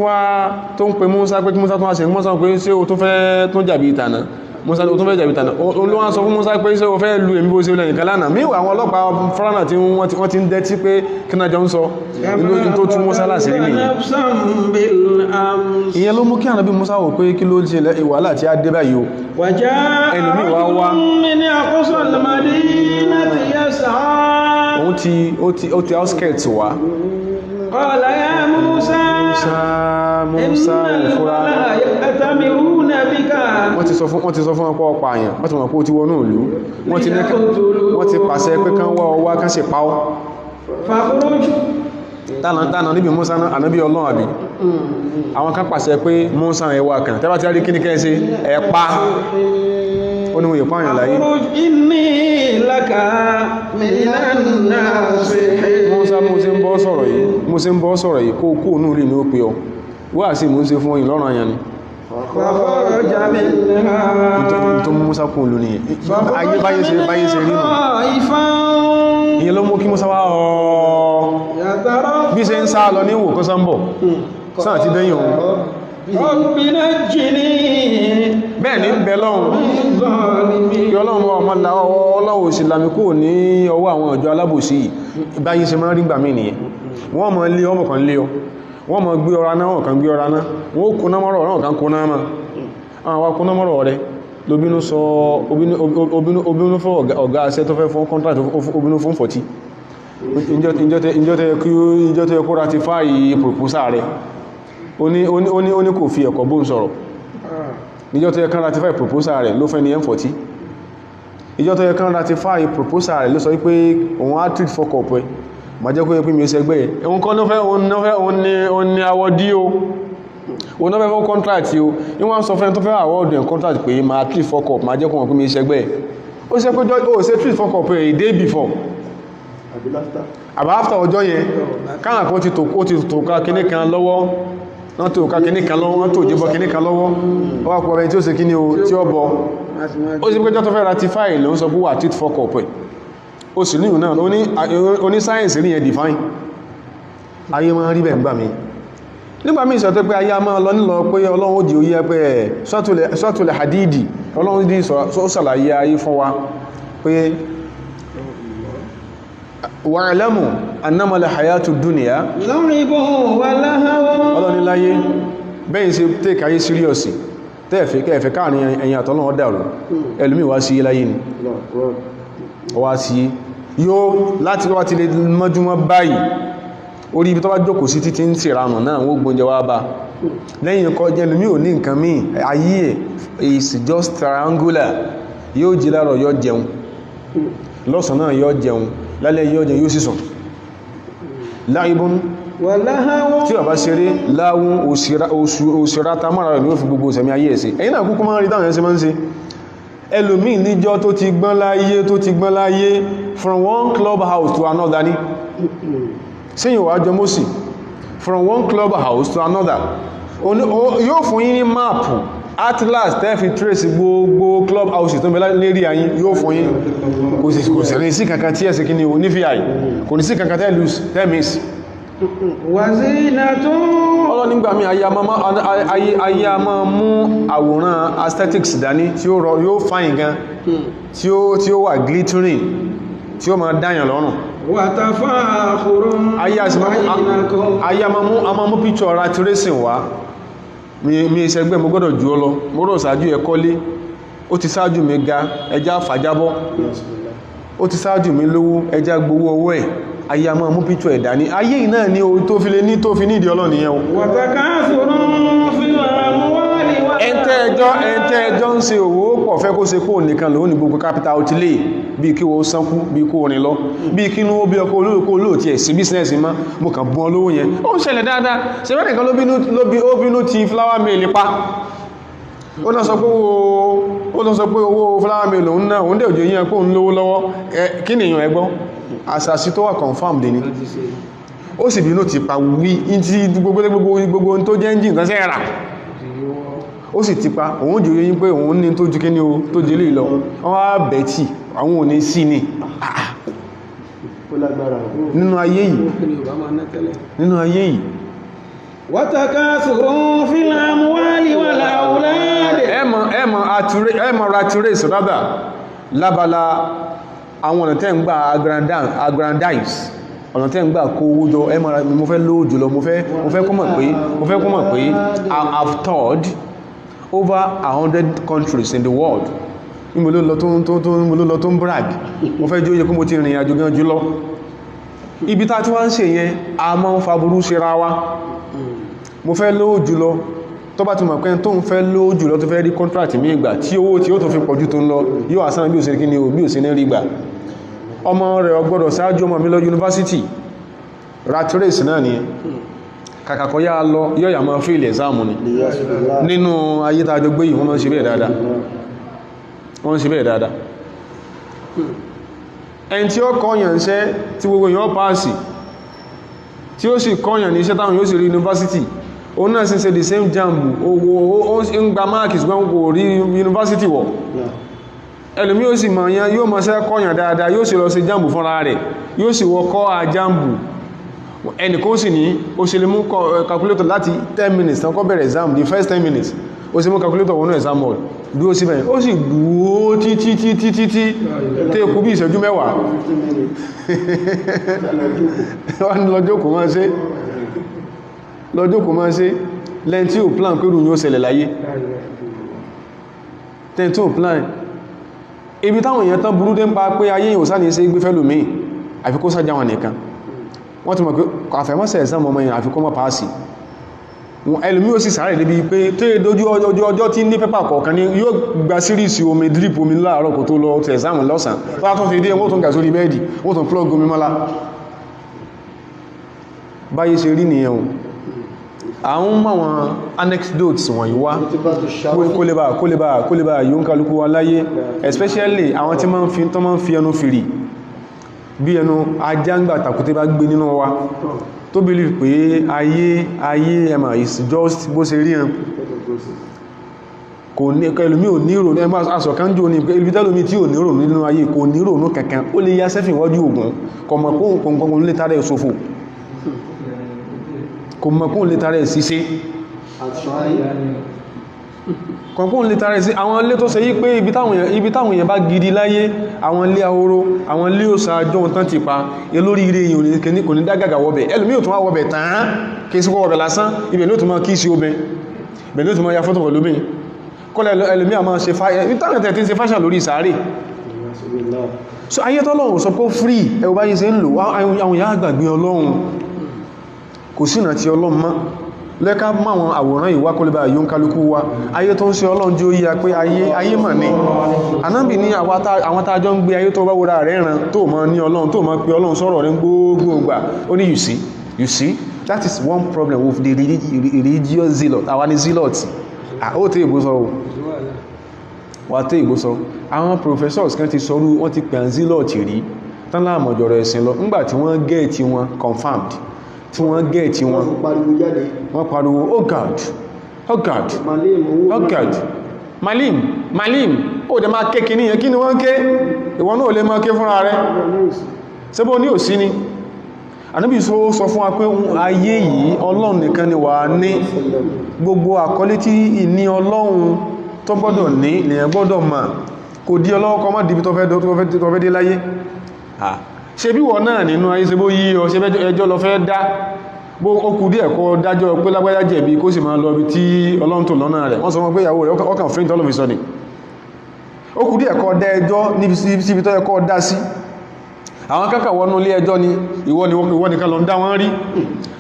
ń pe Mùsá pé kí Mùsá tó wá ṣe Mùsá pé ṣé o tó fẹ́ tó jàbí ìtànà Mùsá tó fẹ́ jàbí ìtànà olówá sọ fún Mùsá pé ṣé o fẹ́ lu èmi bó ṣe lẹ́yìn kan lánàá míwà àwọn ọlọ́pàá fúránà tí wọ́n ti ń dẹ́tí pé kí náà jọ ń sọ inú tó tún Mùsá láti rí nìyẹn ìyẹn ló mú kí Ànábì Mùsá wò pé kí ló ṣe wàhálà tí a dé báyìí o ẹlòmíì wá ó ti outskirts wá qala ya Musa Mùsá òfúra wọ́n ti sọ fún ọpọ̀ ọpa àyàn wọ́n ti mọ̀ pé ó ti wọnú ìlú wọ́n ti pàṣẹ pé kán wá ọwá kán sì pa ọ́ tánà níbi Mùsá náà ànábí Ọlọ́run àbí àwọn kan pàṣẹ pé Mùsá ẹwà kan tẹ́bà tí a rí kí ní kẹ́ ṣe ẹ̀pá ó ní wọ́n yìí pààyàn láyé Mùsá mo ṣe ń bọ́ sọ̀rọ̀ yìí kó kó nù rí ní ó pé ọ wá sí mú ṣe fún ọyìn lọ́rọ̀ àyàn ni tó mú Mùsá kún olú nìyẹn ayé báyé ṣe rí nù ìyẹn ló mú kí Mùsá wá bí ṣe ń sá lọ ní ìwò kó sá ń bọ̀ sáà ti dẹ́yìn òun رب نجني bẹ́ẹ̀ ní bẹ lọ́hun من ظالمين kí ọlọ́run ọmọ ọlọ́wọ́ sí lámikó ní ọwọ́ àwọn ọjọ́ alábòsí báyìí ṣe máa rí gbà mí nìyẹn wọ́n mọ̀ lé ọmọ kan lé ọ wọ́n mọ̀ gbé ọra náà kan gbé ọra náà wọ́n kó náà mọ́rọ̀ náà kan kó náà mọ́ àwọn akó náà mọ́rọ̀ rẹ lóbínú sọ obínú fún ọ̀gá aṣẹ́ tó fẹ́ fún contract obínú fún 40 ìjọ́ tẹ́ kó ratify proposal rẹ̀ ó ní kò fi ẹ̀kọ́ bó ń sọ̀rọ̀ ìjọ́ tẹ́ kán ratify proposal rẹ̀ ló fẹ́ ní M40 ìjọ́ tẹ́ kán ratify proposal rẹ̀ ló sọ wípé òun á treat fọ́kọ̀ pẹ́ ma jẹ́ kó yẹ pé mi ṣẹgbẹ́ ẹ̀ ẹ̀wọ̀n kan náà fẹ́ òun ní àwọ̀ dí o òun náà fẹ́ fún contract o ní wọ́n sọ fẹ́ tó fẹ́ award ẹ̀ contract pé ma treat fọ́kọ̀ ma jẹ́ kó wọ́n pé mi ṣẹgbẹ́ ẹ̀ ó ṣe pé ó ṣe treat fọ́kọ̀ pé a day before àbá after ọjọ́ yẹn káwọn kan ti tò ká kíní kan lọ́wọ́ wọ́n tó ká kíní kan lọ́wọ́ wọ́n tó jẹ́bọ́ kíní kan lọ́wọ́ ó wá pọ̀ rẹ̀ tí ó ṣe kíní o tí ó bọ́ ó sì péjọ́ tó fẹ́ ratify ló ń sọ pé wà treat fọ́kọ̀ pé ó sì níyùn náà oní sáyẹ̀nsì rí yẹn define ayé máa rí bẹ̀ ń gbà mí nígbà mí ìṣẹ́ tó pé ayé máa lọ nílọ pé ọlọ́run ó di oyé pé sọ́tùlẹ̀ hadidi ọlọ́run dí ó ṣàlàyé ayé fún wa pé wa'lamu annama al-hayatu dunya ọlọ́ni láyé bẹ́yìn sí take ayé síríọ̀sì kẹ́ẹ̀fẹ́ káàrin ẹ̀yìn àtọ́lọ́wọ́ dàrú ẹlùmí wá sí láyé ni wá sí yóò láti wá ti lè mọ́júmọ́ báyìí orí ibi tó bá jókòó sí títí ń tìranù náà wó gbóúnjẹ wá bá lẹ́yìn kọ́ jẹ́lùmí ò ní nǹkan míì ayé is just triangular yóò jí láàrọ̀ yóò jẹun lọ́sàn náà yóò jẹun lálẹ́ yóò jẹun yóò sì sùn láìbún tí ó bá ṣeré láwún òṣìrá tamára rẹ̀ ló fi gbogbo ìsẹ̀mí ayé ẹ̀sẹ̀ ẹ̀yìn náà kúkú máa rí dáwọn ẹ̀sẹ̀ máa ń ṣe ẹlòmíì níjọ́ tó ti gbọ́n láyé from one clubhouse to another ní síyìn wà jọ mọ́sí from one clubhouse to another yóò fún yín ní máàpù atlas tẹ́fì trace gbogbo clubhouse tó bẹ̀lá lérí ayín yóò fún yín kò sì ní sí kankan tí ẹ̀sẹ̀ kí ni o nífí àì kò ní sí kankan tẹ́ lose tẹ́ miss ọlọ́ nígbà mí ayé a máa mú àwòrán aesthetics dání tí ó yóò fine gan tí ó wà glittering tí ó máa dáyàn lọ́rùn ayé a máa mú picture rat racing wá mi ìṣẹ́gbẹ́ mo gbọ́dọ̀ jù ọ lọ mo rọ̀ ṣáájú ẹ kọ́lé ó ti ṣáájú mi ga ẹjá fàjábọ́ ó ti ṣáájú mi lówó ẹjá gbowó owó ẹ̀ ayé a máa mú píṣọ ẹ̀dá ní ayé náà ní orí tó fi lé ní tó fi ní ìdí ọlọ́ni yẹn ẹ̀ntẹ́ ẹjọ́ ń ṣe òwò pọ̀ fẹ́ kó ṣe kó nìkan lòó ní gbogbo capital outlay bí kí wọ́n sánkú bí kó rìn lọ bí kí ní ó bí ọkọ̀ olóòkó olóòtí ẹ̀ sí bísínẹ́sì má mo kàn bọ́ lówó yẹn ó ń ṣẹlẹ̀ dáadáa ṣe fẹ́ nìkan ló bínú ti flower mill pa ó lọ sọ pé owó flower mill òun náà òun dẹ̀ òjò yíyan kó ń lówó lọ́wọ́ kí nìyàn ẹgbọ́n àṣàṣì tó wà confirmed ní ó sì bínú ti pa wí tí gbogbo tó jẹ́ engine kan sẹ́ra ó sì ti pa òun jò yín pé òun ní tó ju kí ní o tó jẹ́ lè lọ wọ́n á bẹ̀tì àwọn òní sí ni nínú ayé yìí wàtàkásùrún fil amwali wal awlad ẹmọ̀ ratirés rádà lábala àwọn ọ̀nà tẹ́ ń gbà aggrandize ọ̀nà tẹ́ ń gbà kó owó jọ mo fẹ́ lówó jùlọ mo fẹ́ kó mọ̀ pé I've toured over 100 countries in the world níbo ló lọ tó ń brag mo fẹ́ jóye kó mo ti rìnrìn àjò gan jùlọ ibi tá tí wá ń ṣe yẹn a máa ń faburú ṣe ra wá mo fẹ́ lówó jùlọ tó bá ti mọ̀ pé tó ń fẹ́ lówó jùlọ tó fẹ́ rí contract mi ìgbà tí owó tí ó tó fi pọ̀jú tó ń lọ yóò àsán bí ò sí kí ni o bí ò sí ní rí gbà ọmọ rẹ̀ ọgbọ́dọ̀ ṣáájú ọmọ mi lọ yunifásitì rat race náà ni kàkàkọ́ yá lọ yóò yà máa fail exam ni nínú ayé tàjọ gbé yìí wọ́n máa ń ṣe bẹ́ẹ̀ dáadáa ẹni tí ó kọ́yàn iṣẹ́ tí gbogbo èèyàn pàásì tí ó sì kọ́yàn ní iṣẹ́ táwọn yóò sì rí yunifásitì òun náà sí ṣe the same jamb ó ń gba máàkì ṣùgbọ́n kò rí yunifásitì wọ̀ ẹlòmí ó sì mọ̀ yán yóò mọ̀ ṣẹ́ kọ́yàn dáadáa yóò sì lọ sí jamb fúnra rẹ̀ yóò sì wọ kọ́ à jamb ẹnìkan sì ní ó ṣe lè mú calculator láti 10 minutes tán kọ́ bẹ̀rẹ̀ exam the first 10 minutes ó sì mú calculator wọnú exam hall dúró sí bẹ̀yìn ó sì dúró títí tí èkú bí ìṣẹ́jú mẹ́wàá wọ́n lọ́jọ́ kò máa ṣe lẹ́yìn tí ò plan pé rùn yóò ṣẹlẹ̀ láyé tẹ́yìn tí ò plan ibi táwọn èèyàn tán burú dé ń pa pé ayé yóò sáà ní ṣe gbé fẹ́lú míì àfikó sájá wọn nìkan wọ́n ti mọ̀ pé àfẹ́mọ́sẹ̀ exam ọmọ èèyàn àfikó mọ́ pàásì ẹlùmí ó sì sáré débi pé tó yẹ dojú ọjọ́ tí ní pépà kọ̀ọ̀kan ní yóò gba síríìsì omi drip omi láàárọ̀ kò tó lọ tẹ̀ exam lọ́sàn tó wá tún fi dé wọ́n tún gà sórí bẹ́ẹ̀dì wọ́n tún plug omi mọ́lá báyé ṣe rí nìyẹn àwọn máwọn anecdotes wọ̀nyí wá kó lè bá yóò ń kálukú wa láyé especially àwọn tí máa ń fi ẹnu fìrì bí ẹnu ajáǹgbà tàkúté bá gbé nínú wa tó believe pé ayé ẹmà is just bó ṣe rí ẹn kò ní ẹlòmí ò ní ìrònú ẹmà asọ̀kánjò ní ibi tẹ́lòmí tí ò ní ìrònú nínú ayé kò ní ìrònú kankan ó lè yá sẹ́fìn wájú ògùn kọmọkún lè tàrẹ ṣòfò kọmọkún lè tàrẹ ṣiṣẹ́ kọ̀ọ̀kún lè tàrẹ sí àwọn ilé tó ṣe yí pé ibi táwọn èèyàn bá gidi láyé àwọn ilé ahoro àwọn ilé òsàájọ́ tán ti pa elórí ire èèyàn kò ní dágàgà wọ́bẹ̀ ẹlòmí ò tún wá wọ́bẹ̀ tán kí sí wọ́bẹ̀ lásán ibẹ̀ ní ó tún máa kí sí obìn ibẹ̀ ní ó tún máa ya fọ́tò pẹ̀lú obìn kọ́lẹ̀ ẹlòmí àmọ́ ṣe fáṣà lórí sàárè so ayé tọ́lọ́run sọ pé free ẹwọ báyé ṣe ń lò àwọn ìyá àgbàgbé ọlọ́run kò sí ìrántí ọlọ́run mọ́ lẹ́ká máwọn àwòrán ìwá kọlẹ̀bà yóò ń kálukú wa ayé tó ń ṣe ọlọ́run jí ó yíya pé ayé mà ní anábì ní àwọn tàjọ ń gbé ayé tó bá wúra rẹ̀ ràn tó mọ́ ní ọlọ́run tó mọ́ pé ọlọ́run sọ̀rọ̀ ní gbogbo ìgbà ó ní you see that is one problem with the religious zealot àwa ní zealot ó tẹ́ ìbò sọ wà tẹ́ ìbò sọ àwọn professors kan ti sọrú wọ́n ti pè án zealot rí tán láàmọ̀jọ̀rọ̀ ẹ̀sìn lọ nígbà tí wọ́n gẹ́ẹ̀tì wọn confirmed tí wọ́n gẹ́ẹ̀tì wọn wọ́n pariwo oh god oh god oh god malim ó dẹ máa kéèkì níyàn kí ni wọ́n ké ìwọ̀n náà lè máa ké fúnra rẹ̀ sẹ́bọ̀ ní òsí ni Ànábì sọ fún wa pé ayé yìí ọlọ́run nìkan ni wà ní gbogbo àkọlé tí ìní ọlọ́run tó gbọ́dọ̀ ní lèyàn gbọ́dọ̀ mà kò dí ọlọ́wọ́ kọ mọ́ dìbí tó fẹ́ dé láyé ṣe bí wọ́n náà nínú ayé ṣe bó yí ọ ṣe ẹjọ́ lọ fẹ́ dá bó okù díẹ̀ kọ́ dájọ́ pé lágbájá jẹ̀bi kó sì máa lọ bí tí ọlọ́run tó lọ́nà rẹ̀ wọ́n sọ wọ́n pé ìyàwó rẹ̀ ọkàn fẹ́ tọ́lọ̀ fi sọ ni okù díẹ̀ kọ́ dá ẹjọ́ níbi síbi tó yẹ kọ́ dá sí àwọn kákà wọnú ilé ẹjọ́ ni ìwọ nìkan lọ ń dá wọn rí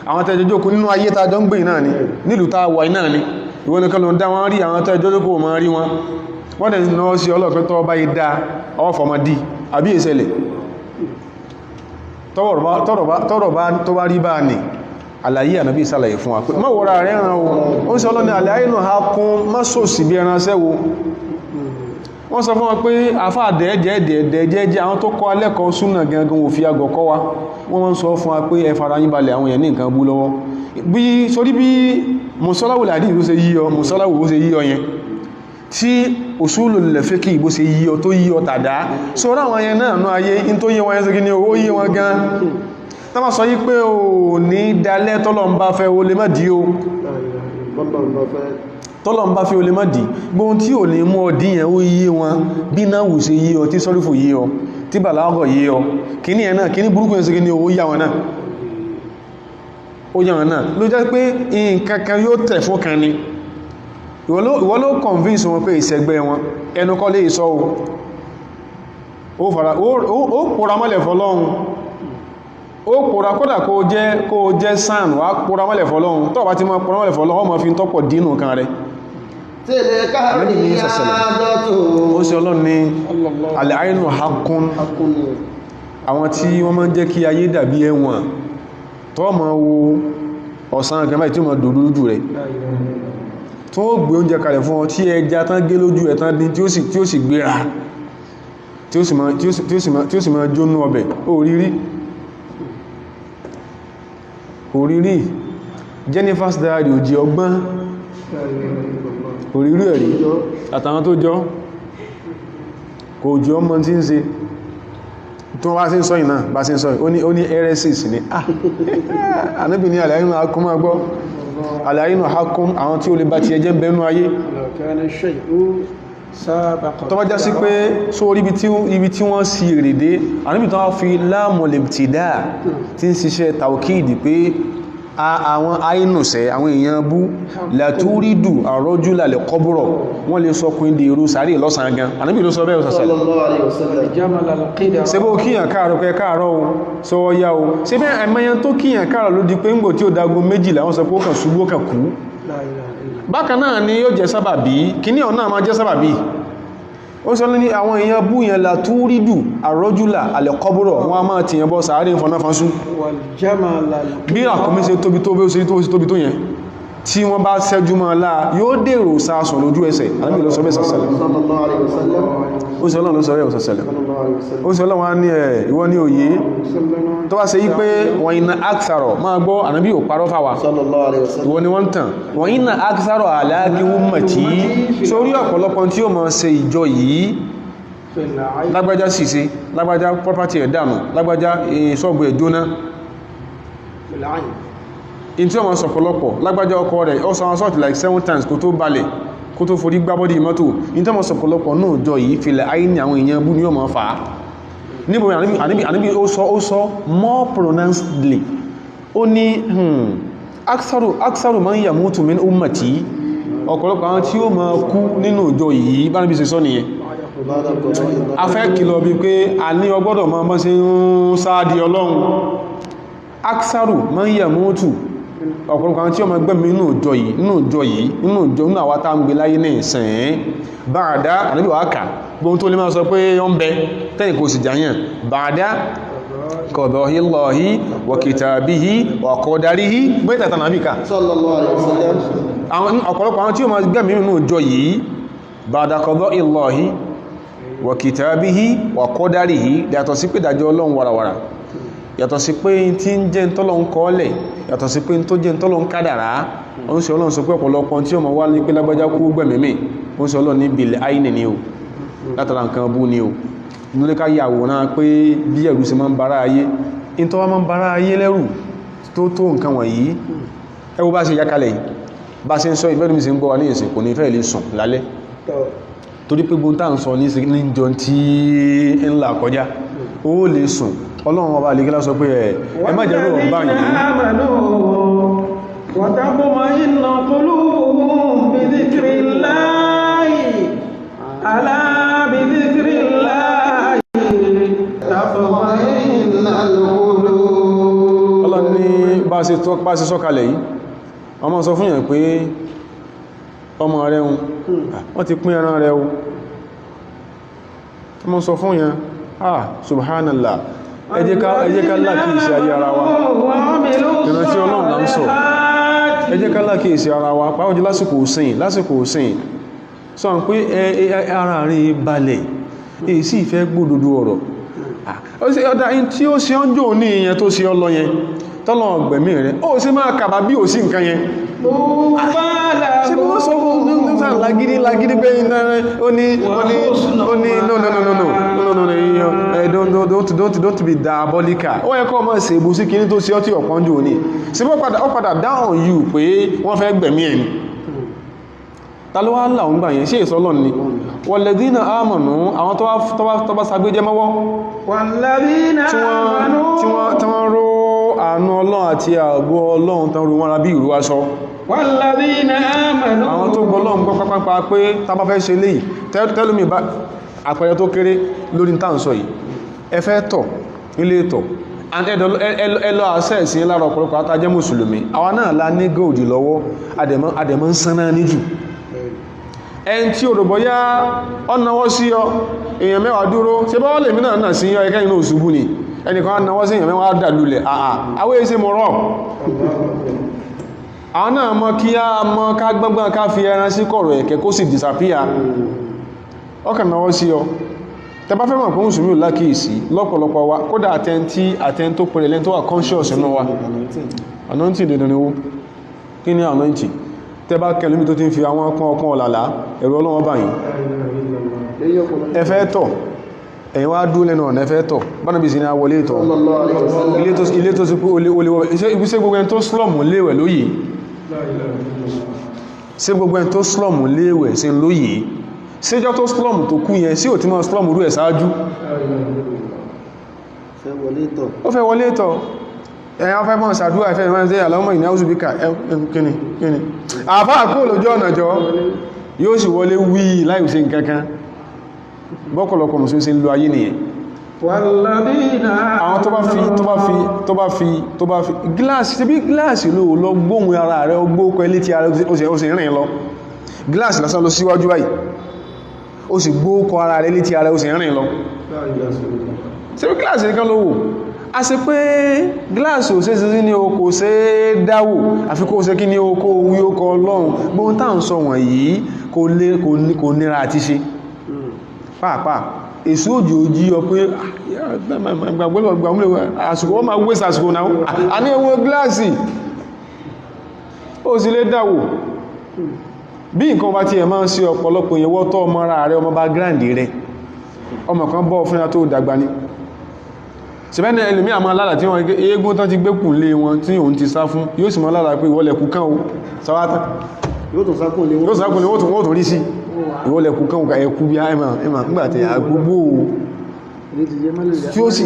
àwọn tẹ́jọ́ jókòó nínú ayé tàjọ́ ń gbé náà ni nílùú tá wà náà ni ìwọ nìkan lọ ń dá wọn rí àwọn tẹ́jọ́ jókòó mọ́ rí wọn wọ́n dẹ̀ náà sí ọlọ́pẹ́ tọ́ bá yí dá ọwọ́fọ̀mọ́dí àbí ìṣẹ̀lẹ̀ tọ́rọ̀ bá rí bá ní àlàyé Ànábì ìsàlàyé fún wa pé má wọ́ra rẹ̀ ràn ó ń sọ lọ́nà àlàyé náà ha kún má sòsì bí ẹran sẹ́wó wọ́n sọ fún wa pé àfáà dẹ̀ẹ́dẹ̀ẹ́dẹ̀ẹ́jẹ́ àwọn tó kọ́ alẹ́kọ̀ọ́ súnà gangan wò fi agọ̀ kọ́ wa wọ́n sọ fún wa pé ẹ fara yín balẹ̀ àwọn èèyàn ní nǹkan bú lọ́wọ́ bí sórí bí mùsọ́láwò làdí ìlú ṣe yíyọ mùsọ́láwò bó ṣe yíyọ yẹn tí usulul fiqh bó ṣe yíyọ tó yíyọ tàdá sọ́rọ̀ àwọn yẹn náà ní ayé in tó yí wọn yẹn sí gíní owó yí wọn gan tánmà sọ yí pé o ní dalẹ́ tọ́lọ̀mbá fẹ́ o lè má dí o tọ́lọ̀mbá fẹ́ o lè má dí gbóhun tí ò lè mú ọdí yẹn ó yí wọn bí náà wù sí yí ọ tí sọ́rífù yí ọ tí bàlágọ̀ yí ọ kíní ẹ̀ náà kíní burúkú yẹn sí gíní owó yá wọn náà ó yá wọn náà ló jẹ́ pé nǹkan kan yóò tẹ̀ fún kan ni ìwọ ló convince wọn pé ìṣẹ́gbẹ́ wọn ẹnu kọ́ lè sọ ó pòrà mọ́lẹ̀ fọ́lọ́run ó pòrà kódà kó jẹ́ sàn wá pòrà mọ́lẹ̀ fọ́lọ́run tó bá ti mọ́ pòrà mọ́lẹ̀ fọ́lọ́run ọmọ fi ń tọ́pọ̀ dínú kan rẹ̀ ó sì ọlọ́run ní al-aynu haqqun àwọn tí wọ́n máa ń jẹ́ kí ayé dàbí ẹ̀wọ̀n tó máa wo ọ̀sán kan báyìí tí ó máa dòdó lójú rẹ̀ tó gbé oúnjẹ kalẹ̀ fún ọ tí ẹja tán gé lójú ẹ̀tán dín tí ó sì gbéra tí ó sì máa jónú ọbẹ̀ òrírí Jennifer's Diary òjì ọgbọ́n òrírí ẹ̀rí àtàwọn tó jọ kò jọ ọmọ tí ń ṣe tó bá sí ń sọ ìná bá sí ń sọ ó ní heresies ní Ànábì ní àlàyínú hakún máa gbọ́ àlàyínú hakún àwọn tí ó lè bá ti ẹjẹ́ bẹnu ayé tó bá já sí pé só ibi tí wọ́n sí èrèdé Ànábì tó wá fi láàmùlẹ̀tìdá tí ń ṣiṣẹ́ tàwkídì pé àwọn àínùsẹ́ àwọn èèyàn bú látúrídù àrọ́júlà lè kọ́bùrọ̀ wọ́n lè sọkùn di irú sàárì lọ́sàn gan Ànábì ló sọ bẹ́ẹ̀ òsàsẹ̀lẹ̀ ṣebó kíyàn káàrọ̀ kẹ káàrọ̀ o sọ ọya o ṣe bẹ́ ẹ̀mẹ́yàn tó kíyàn káàrọ̀ ló di pé ń gbò tí ó dago méjìlá wọ́n sọ pé ó kàn ṣubú ó kàn kú bákan náà ni yóò jẹ́ sábàbí kíní ọ̀nà máa jẹ́ sábàbí ó sọ ní àwọn èèyàn bú yẹn látúrídù àrọ́júlà àlẹ́kọ́bùrọ̀ wọ́n a máa ti yẹn bọ́ sàárè ìfọ̀náfánsú bí àkọ́mí ṣe tóbi tó yẹn tí wọ́n bá ṣẹ́jú mọ́ láà yóò dèrò sáàsùn lójú ẹsẹ̀ Ànábì ló sọ bẹ́ẹ̀ sàṣẹ̀lẹ̀ ó sọ Ọlọ́run ló sọ bẹ́ẹ̀ sàṣẹ̀lẹ̀ ó sọ Ọlọ́run wá ní ìwọ ní òye tó wá ṣe yí pé wọ́n iná àkṣàrọ̀ máa gbọ́ Ànábì ò parọ́ fáwà ìwọ ni wọ́n tàn wọ́n iná àkṣàrọ̀ àlákí ummati sórí ọ̀pọ̀lọpọ̀ tí ó máa ṣe ìjọ yìí lágbájá ṣìṣe lágbájá property ẹ̀ dànù lágbájá ṣọ́ọ̀bù ẹ̀ jóná in tí ó máa sọ̀pọ̀lọpọ̀ lágbájá ọkọ rẹ̀ ó sọ sọ́ọ̀tì like 7 times kó tó balẹ̀ kó tó forí gbábọ́dì mọ́tò in tí ó máa sọ̀pọ̀lọpọ̀ náà jọ yìí fìlẹ̀ ayé ní àwọn èèyàn bú ní ó máa fà á níbo Ànábì ó sọ more pronouncedly ó ní aksaru man yamutu min ummati ọ̀pọ̀lọpọ̀ àwọn tí ó máa kú nínú ìjọ yìí bá níbi ṣe sọ nìyẹn a fẹ́ kìlọ̀ bí pé a ní ọgbọ́dọ̀ máa bọ́ sí ń sáàdì Ọlọ́run aksaru man yamutu ọ̀pọ̀lọpọ̀ àwọn tí ó máa gbẹ̀mí nínú ìjọ yìí nínú àwọn tá ń gbé láyé ní ìsìn ba'da Ànábì wá kà gbóhun tó lè máa sọ pé ó ń bẹ tẹ́yìn kò sì jàyàn ba'da qada'illahi wa kitabihi wa qadarihi bẹ́ẹ̀tàtà nàbíkà ọ̀pọ̀lọpọ̀ àwọn tí ó máa gbẹ̀mí nínú ìjọ yìí ba'da qada'illahi wa kitabihi wa qadarihi yàtọ̀ sí pé ìdájọ́ Ọlọ́run warawara yàtọ̀ sí pé tí ń jẹ́ tọ́lọ́run kọ́ọ́lẹ̀ yàtọ̀ sí pé tó jẹ́ tọ́lọ́run kádàrá ó ń ṣe Ọlọ́run sọ pé ọ̀pọ̀lọpọ̀ tí ó máa wá ní pé lágbájá kú gbẹ̀mẹ̀mẹ̀ ó ń ṣe Ọlọ́run ní bil aini ni o látara nǹkan bú ni o nílé ká yàwòrán pé bí ẹ̀rù ṣe máa ń bara ayé in tó wá máa ń bara ayé lẹ́rù tó nǹkan wọ̀nyí ẹ wo bá ṣe yákalẹ̀ yìí bá ṣe ń sọ ìbẹ́rù mi sì ń gbọ́ wa ní ìsìn kò ní fẹ́ lè sùn lálẹ́ torí pé gbóntà ń sọ ní jọ tí ń là kọjá ó lè sùn Ọlọ́run ọba àlèkílá sọ pé ẹ má jẹ́ rọ̀ bá yìí وتطمئن قلوبهم بذكر الله ألا بذكر الله تطمئن القلوب Ọlọ́run ní bá ṣe sọ́kalẹ̀ yìí ọmọ sọ fún yẹn pé ọmọ rẹ̀ wọ́n ti pín ẹran rẹ̀ ọmọ sọ fún yẹn subhanallah ẹ jẹ́ ká lákìísí ayé ara wa ìrántí Ọlọ́run là ń sọ ẹ jẹ́ ká lákìísí ara wa pàápàá lásìkò òsìn sọ pé ara rí balẹ̀ èyí sì fẹ́ gbódodo ọ̀rọ̀ ọ̀dá tí ó ṣe ọ́njọ́ ní ìyẹn tó ṣe ọlọ yẹn tọ́lọ̀ ọgbẹ̀mí rẹ̀ ó sì máa kàbà bí ò sí nǹkan yẹn ṣe bí wọ́n sọ fún lágídí pé ó ní don't be diabolical ó yẹ kọ́ ọmọ ṣe ìbú sí kíní tó ṣe ọtí ọ̀pọ̀njò ní sí ó padà down you pé wọ́n fẹ́ gbẹ̀mí ẹ̀ ni ta ló wá láwọn gbà yẹn ṣe ìsọ́lọ̀ ni walladhina amanu àwọn tó bá sagbéjẹ́ mọ́wọ́ tí wọ́n ró àánú Ọlọ́run àti ààbò Ọlọ́run tán rú wọn ra bí ìrú aṣọ àwọn tó gbọ́ Ọlọ́run gbọ́ pápápá pé tá bá fẹ́ ṣe léyìí tẹ́lómi bá àpẹẹrẹ tó kéré lórí tàǹsọ yìí ẹ fẹ́ tọ̀ nílé tọ̀ ẹlọ àṣẹ ìsìn lára ọ̀pọ̀lọpọ̀ àtàjẹ́ mùsùlùmí àwa náà la ní góòdì lọ́wọ́ adẹ̀mọ́ ń sánná níjù ẹn tí òròbọ̀ yá ọ́nàwọ́ sí ọ èèyàn mẹ́wàá dúró ṣe bọ́ lèmi náà sí yọ ẹkẹ́ inú òṣùgbù ni ẹnìkan náwọ́ sí èèyàn mẹ́wàá dàlúlẹ̀ àwọ́ èsè mọ̀ rọ̀ àwọn náà mọ́ kí á mọ́ ká gbọ́ngbọ́n ká fi ẹran sí kọ̀rọ̀ ẹ̀kẹ́ kó sì disappear ọkàn náwọ́ sí ọ tẹbá fẹ́ mọ̀ pé mùsùlùmí ò lákìísí lọ́pọ̀lọpọ̀ wa kódà àtẹ́n tó pẹ̀lẹ̀ lẹ́n tó wà conscious inú wa anointing dandan ni ó kí ni anointing tẹbá kẹlùmí tó ti ń fi àwọn ọkàn ọlàlá ẹ̀rọ Ọlọ́run báyìí ẹfẹ́ tọ̀ ẹ̀yin wá dúró lẹ́nu ọ̀nà ẹfẹ́ tọ̀ bọ́nà bí sí ní àwọlé tọ̀ ilé tó sí pé olèwọ̀ iṣẹ́ gbogbo ẹni tó slọ́mù léwẹ̀ lóyìí sí gbogbo ẹni tó slọ́mù léwẹ̀ sí lóyìí síjọ́ tó slọ́mù tó kú yẹn sí ò tí mọ́ slọ́mù rú ẹ̀ sáájú ó fẹ́ wọlé tọ̀ ẹ̀yàn fẹ́ mọ́ sàdúrà ìfẹ́ ìwọ̀n ṣe àlọ́mọ̀ ìní àúsùbíkà kíni àfáà kó lójú ọ̀nà jọ yóò sì wọlé wí láì ṣe nǹkankan bọ́kọ̀lọpọ̀ mùsùlùmí sí ń lo ayé nìyẹn àwọn tó bá fi gíláàsì tí bí gíláàsì ló lọ gbóhùn ara rẹ̀ gbókọ ilé tí ara ó sì rìn lọ gíláàsì lásán lọ síwájú báyìí ó sì gbókọ ara rẹ̀ ilé tí ara ó sì rìn lọ sí bí gíláàsì nìkan ló wò a ṣe pé gíláàsì ò ṣe sí ní oko ṣe dáwò àfi kó ṣe kí ní oko wí oko ọlọ́run gbóhun táà ń sọ wọ̀nyí kò nira àti ṣe pàápàá èso òjò jí ọ pé àsìkò wọ́n máa wé sàsìkò náà a ní ẹwọ gíláàsì ó sì lè dáwò bí nǹkan bá ti ẹ̀ máa ń ṣe ọ̀pọ̀lọpọ̀ ìyẹ̀wọ́ tọ́ ọmọ ara rẹ̀ ọmọ bá gíráǹdì rẹ̀ ọmọ kan bọ́ fún ya tó dàgbà ní ṣẹ̀bẹ́ni ẹlòmí àmọ́ alára tí wọ́n eégún tán ti gbékùn lé wọn tí òun ti sá fún yóò sì mọ́ lára pé ìwọ́lẹ̀kù kán o sáwátá yóò tún sákùn lé wọ́n tún rí sí ìwọ́lẹ̀kù kán o ẹkù bí ẹmà nígbàtí àgbógbó tí ó sì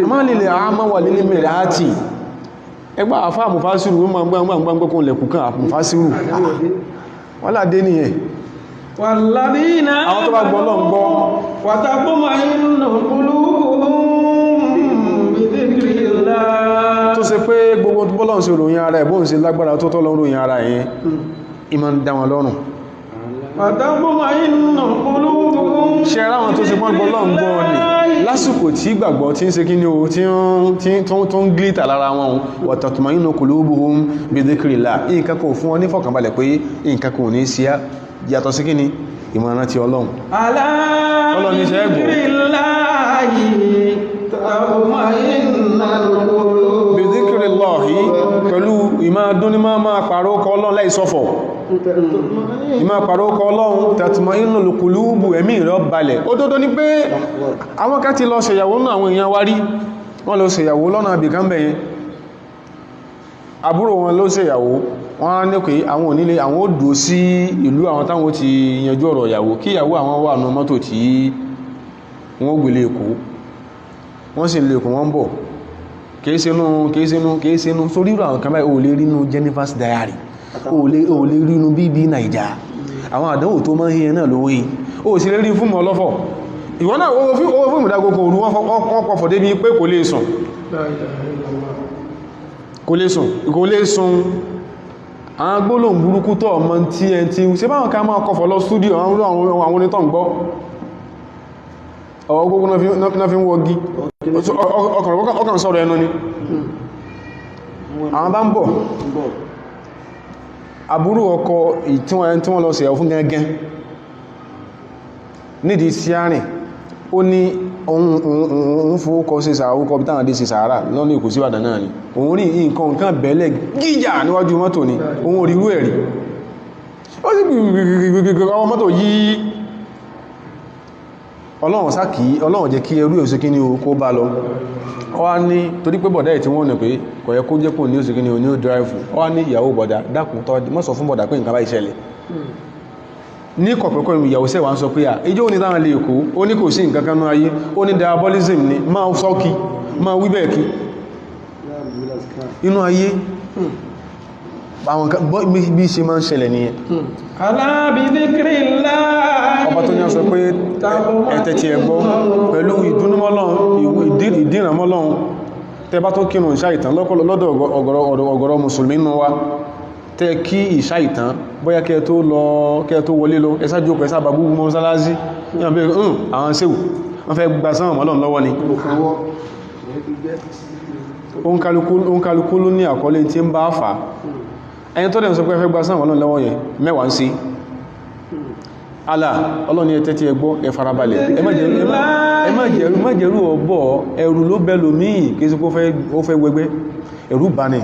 máa lè àmọ́ wà lè mẹ́rẹ̀ àti ẹgbà àfá àmúfásírù wọ́n máa gbọ́gbọ́gbọ́gbọ́kùn lẹ̀kù kán àmúfásírù wọ́n ládé nìyẹn àwọn tó bá gbọ́ lọ́n gbọ́ tó ṣe pé gbogbo bọ́lọ̀n sí ròyìn ara ẹ̀ bóhùn sí lágbára tó tọ́lọ ròyìn ara yẹn ìmọ̀ ń dá wọn lọ́rùn ṣe ráwọn tó ṣe pọ́n gbọ́lọ̀n gbọ́ ní lásìkò tí gbàgbọ́ tí ń ṣe kí ní o tó ń glítà lára wọn wattatma'innu qulubuhum bi dhikrillah nǹkan kò fún wọn ní fọ̀kànbalẹ̀ pé nǹkan kò ní sí yàtọ̀ sí kí ni ìmọ̀ràn ti ọlọ́run ọlọ́run ní ṣẹ́gbọ̀ bi dhikrillahi pẹ̀lú ìmá dún ní máa pàró ọkọ̀ ọlọ́run láì sọ́fọ̀ ìmá pàró ọkọ̀ ọlọ́run tatma'innul qulubu ẹ̀mí rẹ̀ balẹ̀ ó dódó ní pé àwọn ká ti lọ ṣèyàwó náà àwọn èèyàn wá rí wọ́n lọ ṣèyàwó lọ́nà àbìkán bẹ̀yẹn àbúrò wọn ló ṣèyàwó wọ́n á ní pé àwọn onílé àwọn ó dò sí ìlú àwọn táwọn ti yanjú ọ̀rọ̀ ìyàwó kí ìyàwó àwọn wà ní mọ́tò tí wọ́n gbélé Èkó wọ́n sì lè kùn wọ́n bọ̀ kìíṣẹ́nú sórí ìrọ̀ àwọn kan báyìí o lè rínú Jennifer's Diary o lè rínú bíbí Naija àwọn àdánwò tó máa ń hìyẹn náà lówó yìí o sì lè rí fún ọlọ́fọ̀ ìwọ́n náà owó fún ìdágógún òru wọ́n pọ̀fọ̀ débi pé kò lè sùn àwọn gbólóhùn burúkú tọ́ ọmọ tí ẹ ti ṣe báwọn ká máa kọfọ̀ lọ stúdíò àwọn onítọ̀ ń gbọ́ ọwọ́ gbogbo náà fi ń wọ́gí ọkàn sọ̀rọ̀ ẹnu ni àwọn bá ń bọ̀ àbúrò ọkọ tí wọ́n lọ ṣèyàwó fún gẹ́gẹ́ nídìí sí àárín ó ní òun fowókọ sí sàárúkọ bí táwọn dé sí sàárà lọ́nà Èkó sí Ìbàdàn náà ni òun rí nǹkan bẹ̀ẹ́lẹ̀ gíjà níwájú mọ́tò ni òun rí rú ẹ̀rí ó sì gbìgbìgbìgbì ọwọ́ mọ́tò yìí ọlọ́run sákì ọlọ́run jẹ́ kí ẹrú èsì kí ní kó bá lọ ó wá ní torí pé bọ̀dá ẹ̀ tí wọ́n nà pé kò yẹ kó jẹ́ kó ní òsì kí ní ó dráìfù ó wá ní ìyàwó bọ̀dá dákùn tọ́ mọ́ sọ fún bọ̀dá pé nǹkan bá ìṣẹ̀lẹ̀ ní kọ̀pẹ̀kọ́ ìyàwó sẹ́wà ń sọ pé ìjọ́ ní táwọn lè kó ó ní kò sí nǹkan kanú ayé ó ní diabolism ni máa sọ́kí máa wíbẹ̀ kí inú ayé àwọn bí ṣe máa ń ṣẹlẹ̀ nìyẹn Ala bi dhikrillah ọba tó ní ọ̀sọ̀ pé ẹ̀tẹ̀ tí ẹgbọ́ pẹ̀lú ìdínàmọ́lọ́run tẹbá tó kírun ìṣá ìtàn lọ́dọ̀ ọ̀gọ̀rọ̀ mùsùlùmí nínú wa tẹ́ kí ìṣá ìtàn bóyá kẹ́ tó wọlé lọ ẹsájú pẹ̀ sábà búgbú mọ́sálásí àwọn sẹ́wù wọ́n fẹ́ gba sánmà mọ́lọ́run lọ́wọ́ ni òǹkálukú ló ní àkọlé tí ń bá fà ẹni tó dẹ̀ sọ pé fẹ́ gba sánmà mọ́lọ́run lọ́wọ́ yẹn mẹ́wàá ń sí Allah ọlọ́ni ẹ tẹ́tí ẹgbọ́ ẹ farabalẹ̀ ẹ má jẹ́rú ọ̀bọ̀ ẹ̀rù ló bẹ́lò míì kí sí ó fẹ́ wẹgbẹ́ ẹ̀rù bá ní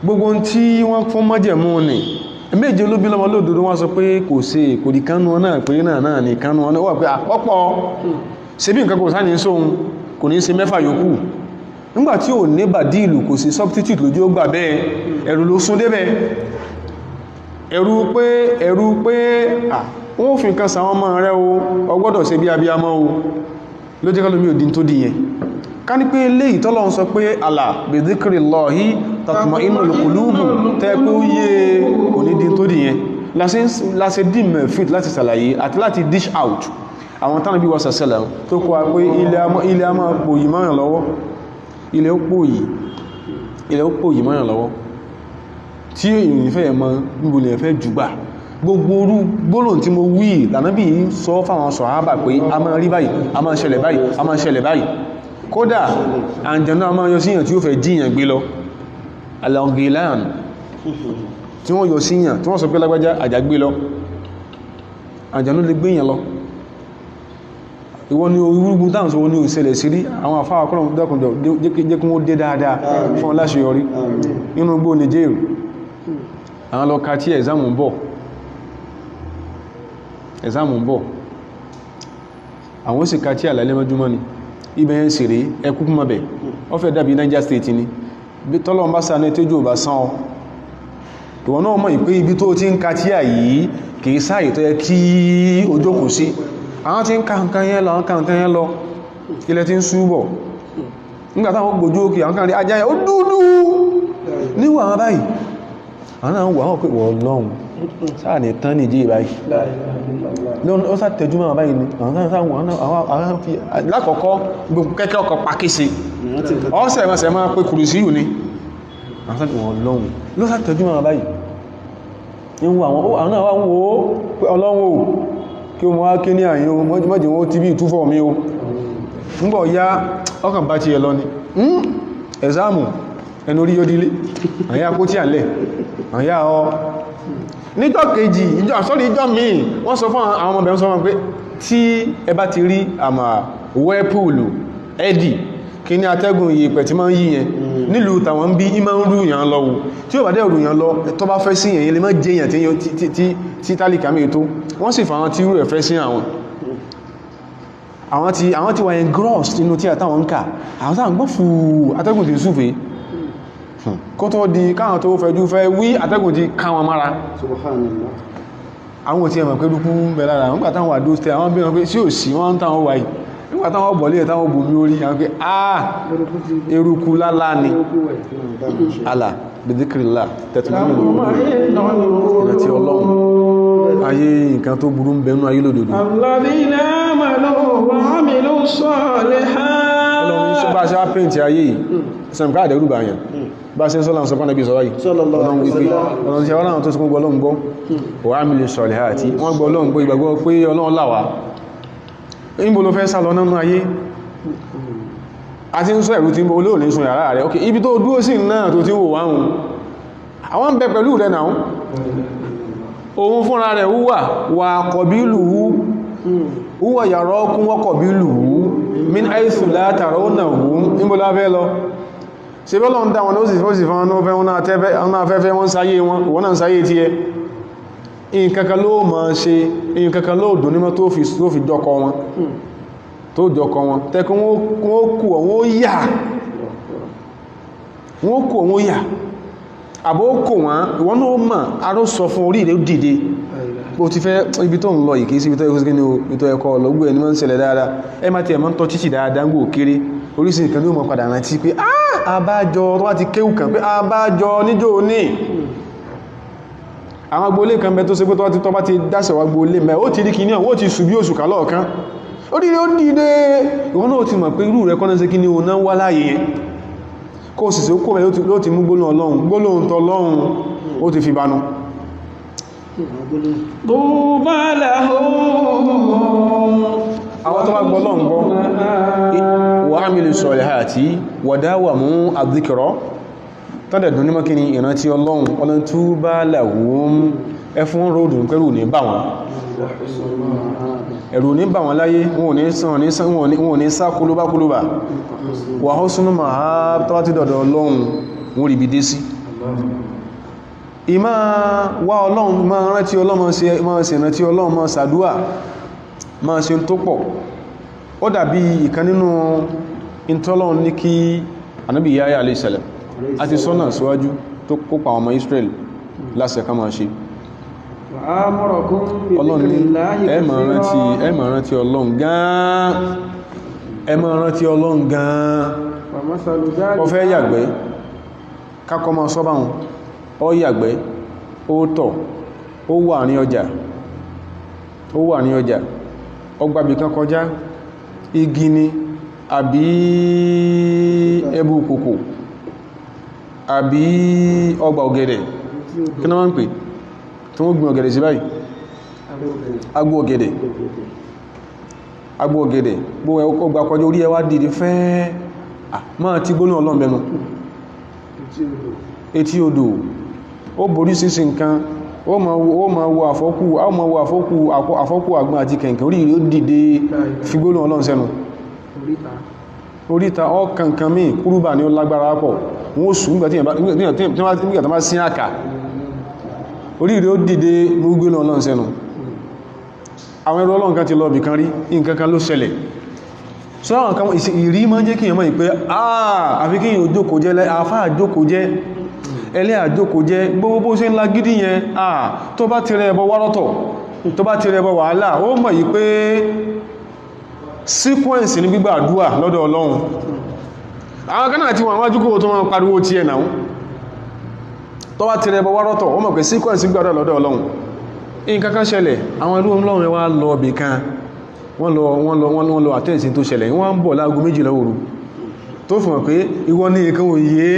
gbogbo tí wọ́n fún májẹ̀mú ní méje ló bí lọ́mọ lóòdòdó wọ́n sọ pé kò ṣe kò di kánú náà pé náà ní kánú náà wà pé àpọ́pọ̀ ṣe bí nǹkan kò sáà ní sóhun kò ní ṣe mẹ́fà yòókù nígbàtí ò ní bàdíìlù kò sí substitute lójú ó gbà bẹ́ẹ̀ ẹ̀rù ló sún débẹ̀ ẹ̀rù pé wọ́n fi nǹkan sàwọn ọmọ rẹ̀ o ọgbọ́dọ̀ ṣe bí abiyamọ o ló jẹ́ kálómí òdín tó dìyẹn ká ní pé lè ìtọ́lọ̀ ń sọ pé àlà bi dhikrillahi tatma'innul qulubu tẹ́kú yé onídín tó dìyẹn láṣẹ dìmẹ̀ fit láti sàlàyé àti láti dish out àwọn tánà bí wọ́sà sẹ́lẹ̀ tó kọ́ pé ilẹ̀ a máa pòyì mọ́ràn lọ́wọ́ ilẹ̀ ó pòyì mọ́ràn lọ́wọ́ tí èyàn fẹ́ mọ́ níbolẹ̀ fẹ́ jùgbà gbogbo orú gbólóhùn tí mo wí lànábì sọ fáwọn sàhábà pé a máa rí báyìí a máa ṣẹlẹ̀ báyìí a máa ṣẹlẹ̀ báyìí kódà àǹjẹ̀nà máa yọ síyàn tí ó fẹ́ jíyàn gbé lọ alọ́gìlán tí wọ́n yọ síyàn tí wọ́n sọ pé lágbájá àjàgbé lọ àǹjẹ̀nà lè gbéyàn lọ ìwọ́n ni orúgbùn táwọn sọ wọ́n ní ìṣẹ̀lẹ̀ sí rí àwọn àfáà kọ́lọ̀ dákùnjọ jẹ́ kí wọ́n dé dáadáa fún aláṣeyọrí nínú gbó Niger àwọn lọ ka tí ẹ̀zámù ń bọ̀ àwọn sì ka tí àlàlẹ́ mọ́júmọ́ ni ibẹ̀ yẹn sì rí ẹkùkú mọ́bẹ̀ ó fẹ́ dàbí Niger State ni bí tọ́lọ̀ ń bá sáà ní tẹ́jú ò bá sán ọ ìwọ̀n náà mọ̀ ìpé ibi tó ti ń ka tí àyí kìí sáàyè tó yẹ kí ojókòó sí àwọn tí ń ka nǹkan yẹn lọ ilẹ̀ tí ń súbọ̀ nígbàtàwọn gbójú òkè àwọn kan rí ajá yẹn ó dúdú níwọ̀ àwọn báyìí àwọn àwọn wọ́n pè wọ́n lọ́hun sáà ní tán ní jí báyìí ó sá tẹjú mọ́ báyìí ni àwọn fi lákọ̀ọ́kọ́ gbogbo kẹ́kẹ́ ọkọ̀ pàkísí ọ́sẹ̀ mọ́sẹ̀ máa pé kùrù sí yù ní àwọn sáà wọ́n lọ́hun ló sá tẹjú mọ́ báyìí àwọn náà wọ́n wó pé ọlọ́run ò kí o mọ́ á kí ní àyín o mọ́jì wọ́n tí bí ìtúfọ́ mi o ń bọ̀ ya ọkàn bá ti ẹ̀ lọ ni ẹ̀zámù ẹnu orí yóò dílé àyá kó tí à ń lẹ̀ àyá ọ níjọ́ kejì ìjọ́ míì wọ́n sọ fún àwọn ọmọbìnrin sọ wọn pé tí ẹ bá ti rí àmà wẹ́pùlù ẹ́dì kí ní atẹ́gùn ìyẹ̀pẹ̀ tí máa ń yí yẹn nílùú tàwọn bí i máa ń rú yàn lọ wù tí ó bá dẹ̀ rú yàn lọ tó bá fẹ́ sí yẹn lè má jẹ́ yàn tí tálíkà mẹ́ tó wọ́n sì fà wọn tí rú ẹ̀ fẹ́ sí àwọn ti wà engrossed nínú tí àtàwọn ń kà àwọn sáà ń gbọ́ fún atẹ́gùn tí súfèé kó tó di káwọn tó fẹ́jú fẹ́ wí atẹ́gùn ti ká wọn mára àwọn tí ẹmọ̀ pé rúkú bẹ̀ lára nígbà táwọn wà dóstẹ́ àwọn bí wọn pé sí ò sí wọ́n ń táwọn wáyìí nígbà táwọn bọ̀lẹ̀ táwọn bò mí orí àwọn pé eruku lálá ni alà bidhikrillah tẹ̀tùmọ́nù ìrántí ọlọ́run ayé nǹkan tó burú ń bẹnu ayé lódòdó alladhina amanu wa amilu salihat ọlọ́run iṣẹ́ bá ṣe wá pẹ́ntì ayé yìí sẹ́mùká àdẹ́rùbà yàn bá ṣe ń sọ́lá sọ pánàbí sọ́wọ́ yìí ọlọ́run wípé ọlọ́run ṣe wọ́n láwọn tó sọ gbọ́ ọlọ́run gbọ́ wa amilu salihati wọ́n gbọ́ ọlọ́run gbọ́ ìgbàgbọ́ pé ọlọ́run là wá níbo ló fẹ́ sá lọ nánú ayé àti ń sọ ẹ̀rù tí ń bọ́ olóòrùn sun yàrá rẹ̀ ok ibi tó dúró sí náà tó tí wò wáhùn àwọn ń bẹ pẹ̀lú rẹ̀ náà òun fúnra rẹ̀ wà kọ̀bílù wúwà yàrá ọkún wọ́n kọ̀bílù min aisu látàrà ó nà wú níbo láfẹ́ lọ ṣe bọ́lọ̀ ń dá wọn ó sì fún ọ́nà afẹ́fẹ́ wọn sáyé wọn wọ́n náà sáyé tí ẹ ìkankan ló mọ̀ ṣe ìkankan ló dùn nímọ̀ tó fi jọkọ wọn tẹ́kún wọ́n kú ọ̀wọ́n yà àbó kò wọ́n ìwọ́n náà mọ̀ aró sọ fún orí rẹ̀ dìde bó ti fẹ́ ibi tó ń lọ yìí kìí sí ibi tó ẹ̀kọ́ ọlọ́gbọ́ ẹni mọ́ ń ṣẹlẹ̀ dáadáa ẹ má ti ẹ̀mọ́ ń tọ́ títì dáadáa ń gbò kéré oríṣi nǹkan ní ó mọ̀ padà rántí pé àbájọ tó wá ti kéwù kan pé àbájọ níjó ní àwọn agboolé kan bẹ tó ṣe pé tó bá ti dáṣẹ̀ wá gboolé mẹ́ ó ti rí kìíní ó ti ṣubí oṣù kà lọ́ọ̀kan ó rí ó dìde ìwọ́n náà ti mọ̀ pé irú rẹ̀ kọ́nà sí kí ní o náà wá láàyè yẹn kó sì sí ó kó mẹ́ ló ti mú gbólóhùn tọ́lọ́run ó ti fi banú àwọn tó bá gbọ́ lọ́n gbọ́ wa amilu salihati wa dawamu adh-dhikra tọ́dẹ̀dùn ní mọ́kí ni ìrántí ọlọ́run tuba lahum ẹfún ròdù pẹ̀lú ní bà wọn ẹ̀rù ní bà wọn láyé wọn ò ní sá kúlúbákúlúbà wa husnu ma'ab tọ́wá ti dọ̀dọ̀ ọlọ́run wọ́n rí bí dé sí ìmá wá ọlọ́run ma rántí ọlọ́run ma ṣe rántí ọlọ́run ma ṣàdúà ma ṣe tó pọ̀ ó dàbí ìkan nínú ìtọ́lọ́run ní kí Ànábì Yahya alayhi salam àti sọ́nà síwájú tó kópa ọmọ Israel láṣẹ ká máa ṣe ọlọ́run ní ẹ máa rántí ọlọ́run gan ẹ máa rántí ọlọ́run gan ó fẹ́ yàgbẹ́ kákọ́ máa sọ́bà wọn ó yàgbẹ́ ó tọ̀ ó wà ní ọjà ó gbàbí kan kọjá igi ni àbí ẹbù kòkò àbí ọgbà ọ̀gẹ̀dẹ̀ kí náà wọ́n ń pè tí wọ́n gbìn ọ̀gẹ̀dẹ̀ sí báyìí agbó ọ̀gẹ̀dẹ̀ bó ọgbà kọjá orí ẹwà dìde fẹ́ máa ti gbóná ọlọ́m̀bẹ̀nu etí odò ó borí sísì nǹkan ó ma wo àfọ́kù àgbọn àti kẹ̀kẹ́ orí ó dìde fi gbóná ọlọ́run sẹ́nu oríta ọkànkan mí kúrúbà ní ó lágbára pọ̀ wọ́n sùn nígbàtí wọ́n sí àkà orí ó dìde mú gbóná ọlọ́run sẹ́nu àwọn ẹrù ọlọ́run kan ti lọ bìkan rí nǹkan kan ló ṣẹlẹ̀ so àwọn kan ìrí máa ń jẹ́ kí èèyàn mọ̀ ìpé àfi kí èèyàn jókòó jẹ́ àfá àjókòó jẹ́ ẹlẹ́ àjókòó jẹ́ gbogbo bó ṣe ń la gidi yẹn tó bá ti rẹ ẹbọ wárọ́tọ̀ tó bá ti rẹ ẹbọ wàhálà ó mọ̀ yí pé sequence ní gbígbà àdúà lọ́dọ̀ ọlọ́run àwọn kan náà ti wọ́n wájúkò tó wọ́n pariwo tí ẹ̀ náà tó bá ti rẹ ẹbọ wárọ́tọ̀ ó mọ̀ pé sequence gbígbà àdúà lọ́dọ̀ ọlọ́run nǹkan kan ṣẹlẹ̀ àwọn ẹrú ọlọ́run wá lọ bì kan wọ́n lọ àtẹ́ẹ̀sí tó ṣẹlẹ̀ wọ́n ń bọ̀ láago 12 òru tó fún pé ìwọ ní nǹkan òye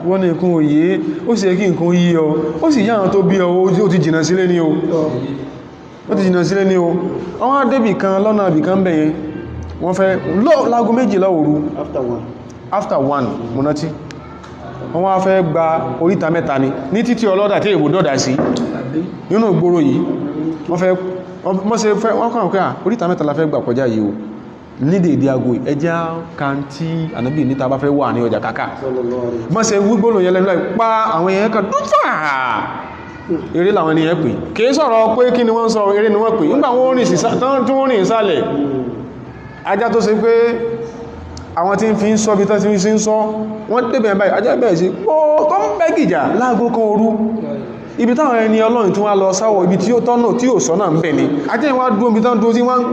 wọ́n ní nǹkan òye ó sì yẹ kí nǹkan yí ọ ó sì yáwọn tó bí ọ ó ti jìnà sílé ní o àwọn adébì kan lọ́nà àbì kan bẹ̀yẹn wọ́n fẹ́ láago 12 òru after 1 mọ́nátí wọ́n wá fẹ́ gba oríta mẹ́ta ní títí ọlọ́dà tí èbò dọ́dà sí nínú ìgboro yìí wọ́n kàn pé oríta mẹ́ta la fẹ́ gbà kọjá yìí o nídè ìdí ago ẹjá kan tí Ànábì níta bá fẹ́ wà ní ọjà kàkà mọ́ se wígbónà yẹn lẹ́nu pa àwọn èèyàn kan dúfà eré làwọn ènìyàn pè kìí sọ̀rọ̀ pé kí ni wọ́n sọ eré ni wọ́n pè nígbà wọ́n rìn ìsàlẹ̀ ajá tó ṣe pé àwọn tí ń fi ń sọ bí tán ti ń sọ wọ́n débẹ̀ báyìí ajá bẹ̀rẹ̀ sí tó ń bẹ́ gìjà láago kan òru ibi táwọn ẹni Ọlọ́run tí wọ́n lọ sáwọ̀ ibi tí ó tọ́nà tí ó sọ́nà ń bẹ̀ ni ajá ìwọ́n dúró ibi tán dúró tí wọ́n ń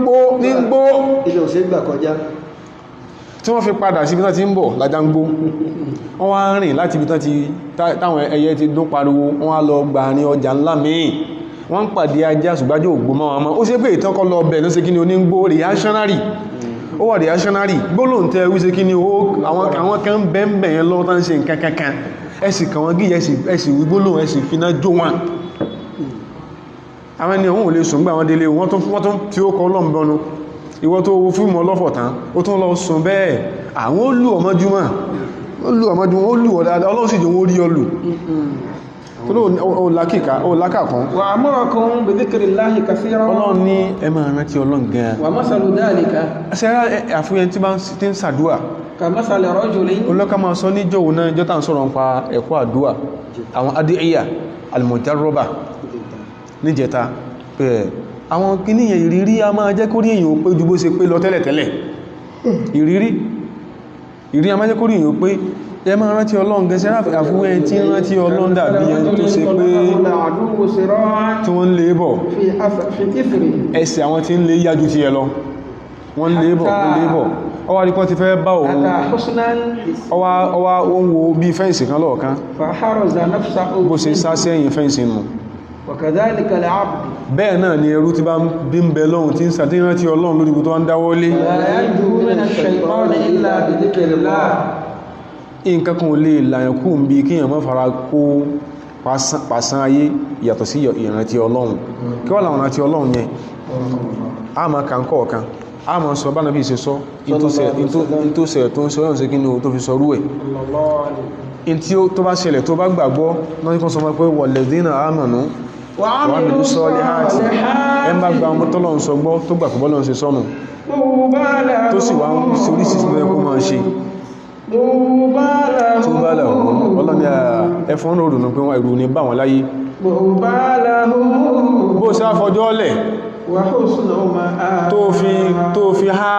gbó ilẹ̀ òṣè gbà kọjá tí wọ́n fi padà sí ibi tán ti ń bọ̀ lájá ń gbó wọ́n wá rìn láti ibi tán ti táwọn ẹyẹ ti dún pariwo wọ́n wá lọ gbà ní ọjà ńlá míì wọ́n ń pàdé ajá ṣùgbájò ògbó mọ́ wọn ó ṣe pé ìtọ́kọ́ lọ bẹ̀ ló ṣe kí ni onígbó reactionary ó wà reactionary gbólóhùn tẹ́ wí ṣe kí ni àwọn kan bẹ́ẹ̀bẹ̀ yẹn lọ́wọ́ tán ṣe nǹkan kankan ẹ̀sì kan wọ́n gíyẹ ẹ̀sì wí gbólóhùn ẹ̀sì finá jó wọn àwọn ẹni òun ò lè sùn gbà wọn délé wọ́n tún tí ó kọ́ lọ́mbọ́nu ìwọ tó wo fíìmù ọlọ́fọ̀ tán ó tún lọ sùn bẹ́ẹ̀ àwọn ó lù ọmọjúmọ́ ó lù ọ̀dáadáa ọlọ́run sì jẹ́ wọ́n rí ọlù ó lákàkún wa amarakum bi dhikrillahi kaseeran ọlọ́run ní ẹ máa rántí ọlọ́run gan wa masalu dhalika ṣẹ́rá àfihàn tí bá ń sàdúà ka masali rajulin olóka máa sọ ní jòwó náà jọta ń sọ̀rọ̀ nípa ẹ̀kọ́ àdúà àwọn adíyà almujarraba níjẹta pé àwọn kìníyàn ìrírí a máa jẹ́ kórí èyàn pé ju bó ṣe pé lọ tẹ́lẹ̀tẹ́lẹ̀ ìrírí a máa jẹ́ kórí èyàn pé ẹ máa rántí ọlọ́run gẹ́sẹ́ àfúwẹ́ tí rántí ọlọ́run dàbí ẹni tó ṣe pé tí wọ́n lè bọ̀ ẹsẹ̀ àwọn tí ń lè yájú ti ẹ lọ wọ́n lè bọ̀ ọwá rí pọ́n ti fẹ́ bá òun ọwá oún wo bí fẹ́ǹsì kan lọ́ọ̀kan bó ṣe sá sẹ́yìn fẹ́ǹsì nù bẹ́ẹ̀ náà ni ẹrú tí bá bí ń bẹ lọ́hun tí ń sàtírántí ọlọ́run lórí tó ń dáwọ́ lé nǹkan kan ò lè làyàn kú ń bí kíyàn mọ́ fara kó pàṣán ayé yàtọ̀ sí ìrántí ọlọ́run kí wọ́n làwọn rántí ọlọ́run yẹn a máa kà ń kọ́ ọ̀kan a máa sọ bá nàbí ìṣe sọ ìtòsẹ̀ tó ń sọ yọ́n sí kí ní o tó fi sọ rú ẹ̀ in tí ó tó bá ṣẹlẹ̀ tó bá gbàgbọ́ náà kan sọ mọ́ pé walladhina amanu wa amilu salihati ẹ má gba ọmọ tọ́lọ̀ ń sọ gbọ́ tó gbà pẹ̀bọ́ lọ́n ṣe sọ́nù tó sì wá ń sorí sí ìsinmi ẹkọ́ máa ṣe tó bá làwọn ọlọ́ni ẹfún òdùnú pé wọ́n ìrù ní bá wọn láyé bó sá fọjọ́ lẹ̀ tó fi há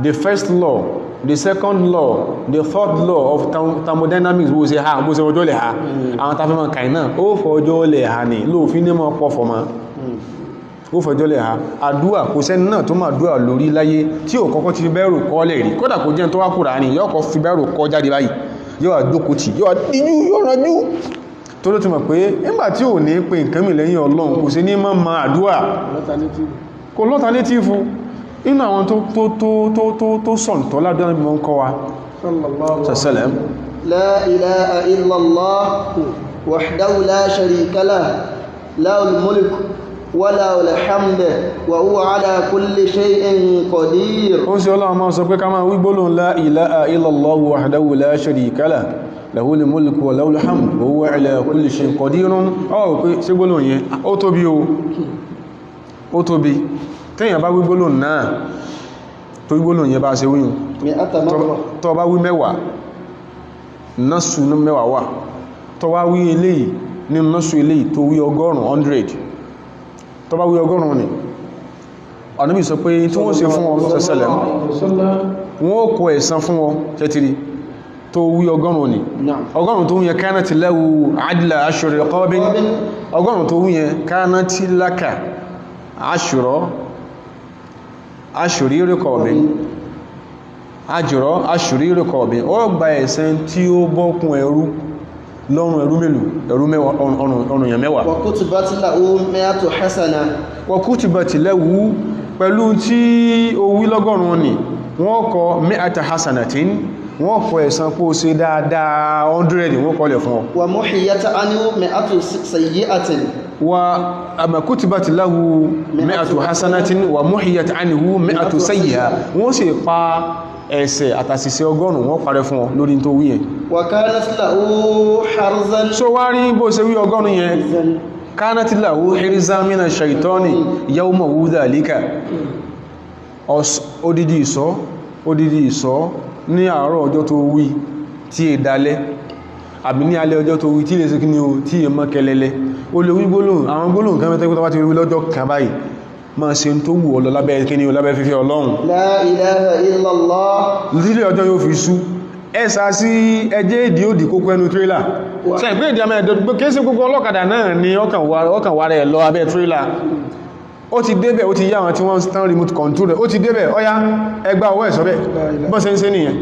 the first law, the second law, the third law of thermodynamics bó ṣe ha bó ṣe fọjọ́ lẹ̀ ha àwọn tafẹ́ mọ̀ kàì náà ó fọjọ́ lẹ̀ ha ní lóòfin ní mọ́ pọ̀ fọ́mọ́ ó fọjọ́ lẹ̀ ha àdúà kò sẹ́ni náà tó máa dúà lórí láyé tí ò kọ́kọ́ ti fi bẹ́rù kọ́ lẹ̀ rí kódà kò jẹ́ tó wá kúrà ní yọ́ kọ́ fi bẹ́rù kọ́ jáde báyìí yóò àjókòó tì yóò díjú yóò rànjú tó ló ti mọ̀ pé nígbà tí ò ní pé nǹkan mi lẹ́yìn Ọlọ́run kò sí ní mọ́ ma àdúà kò lọ́talétífù inú àwọn tó sọ̀ntọ́ ládọ́nà bí wọ́n kọ́ wa sàṣẹ́lẹ̀m la ilaha illallah wahdahu la sharika lahu lahul mulk wa lahul hamd wa huwa ala kulli shay'in qadir. ó sì Ọlọ́run máa sọ pé ká máa wí gbólóhùn la ilaha illallah wahdahu la sharika lahu lahul mulku wa lahul hamd wa huwa ala kulli shay'in qadir ọ̀ pé sí gbólóhùn yẹn ó tóbi tẹ́yàn bá wí gbólóhùn náà tó wí gbólóhùn yẹn bá ṣe wíyùn tó bá wí mẹ́wàá násù ní mẹ́wàá wà tó wá wí eléyìí nínú násù eléyìí tó wí 100 tó bá wí 100 ni Ànábì sọ pé tí wọ́n ṣe fún ọ sẹ́sẹ̀lẹ̀ wọ́n kọ ẹ̀san fún ọ tẹ́tìrí tó wí 100 ni 100 tó wí yẹn kanat lahu adla ashri riqabin 100 tó wí yẹn kanat laka aṣòrí rẹ̀kọ̀ọ̀bìn ó gba ẹ̀san tí ó bọ́kún ẹrú lọ́rùn ẹrú mélòó ọrùn yàn mẹ́wàá wọ̀kútùbàtì lẹ́wú pẹ̀lú tí ó wí lọ́gọ́rùn ni wọ́n kọ mẹ́ta hasanatin wọ́n kọ ẹ̀san kó ṣe dáadáa 100 wọ́n kọlẹ̀ fún ọ wà muhiyata anhu mi'atu sayyi'atin wa kutibati lahu mi'atu hasanatin wa muhiyat anhu mi'atu sayyi'a wọ́n sì pa ẹ̀ṣẹ̀ àtàṣìṣe 100 wọ́n parẹ́ fún ọ lórí tó wí yẹn wa kanat lahu harzan so wá rí bó ṣe wí 100 yẹn kanat lahu hirzan mina shaitani yawma dhalika odidi ìsọ́ ní àárọ̀ ọjọ́ tó wí tí è dalẹ́ àbí ní alẹ́ ọjọ́ tó wí tí lè sí kí ní o tí è mọ́ kẹlẹ́lẹ́ o lè wí gbólóhùn àwọn gbólóhùn kan mẹ́tẹ́ tó bá ti wí lọ́jọ́ kan báyìí máa ṣe tó wù ọ lọ lábẹ́ kí ní o lábẹ́ fífẹ́ Ọlọ́run la ilaha illallah lílé ọjọ́ yóò fi sú ẹsà sí ẹjẹ́ ìdí òdì kókó ẹnu tírélà sẹ́yìn pé ìdí àmì ẹ̀dọ́ kéèsì gbogbo ọlọ́kadà náà ni ọkàn wà rẹ̀ lọ abẹ́ tírélà ó ti débẹ̀ ó ti yá àwọn tí wọ́n tán remote control rẹ̀ ó ti débẹ̀ ọya ẹgbà ọwọ́ ẹ̀sọ́ bẹ̀ bọ́sẹ̀ ń ṣe nìyẹn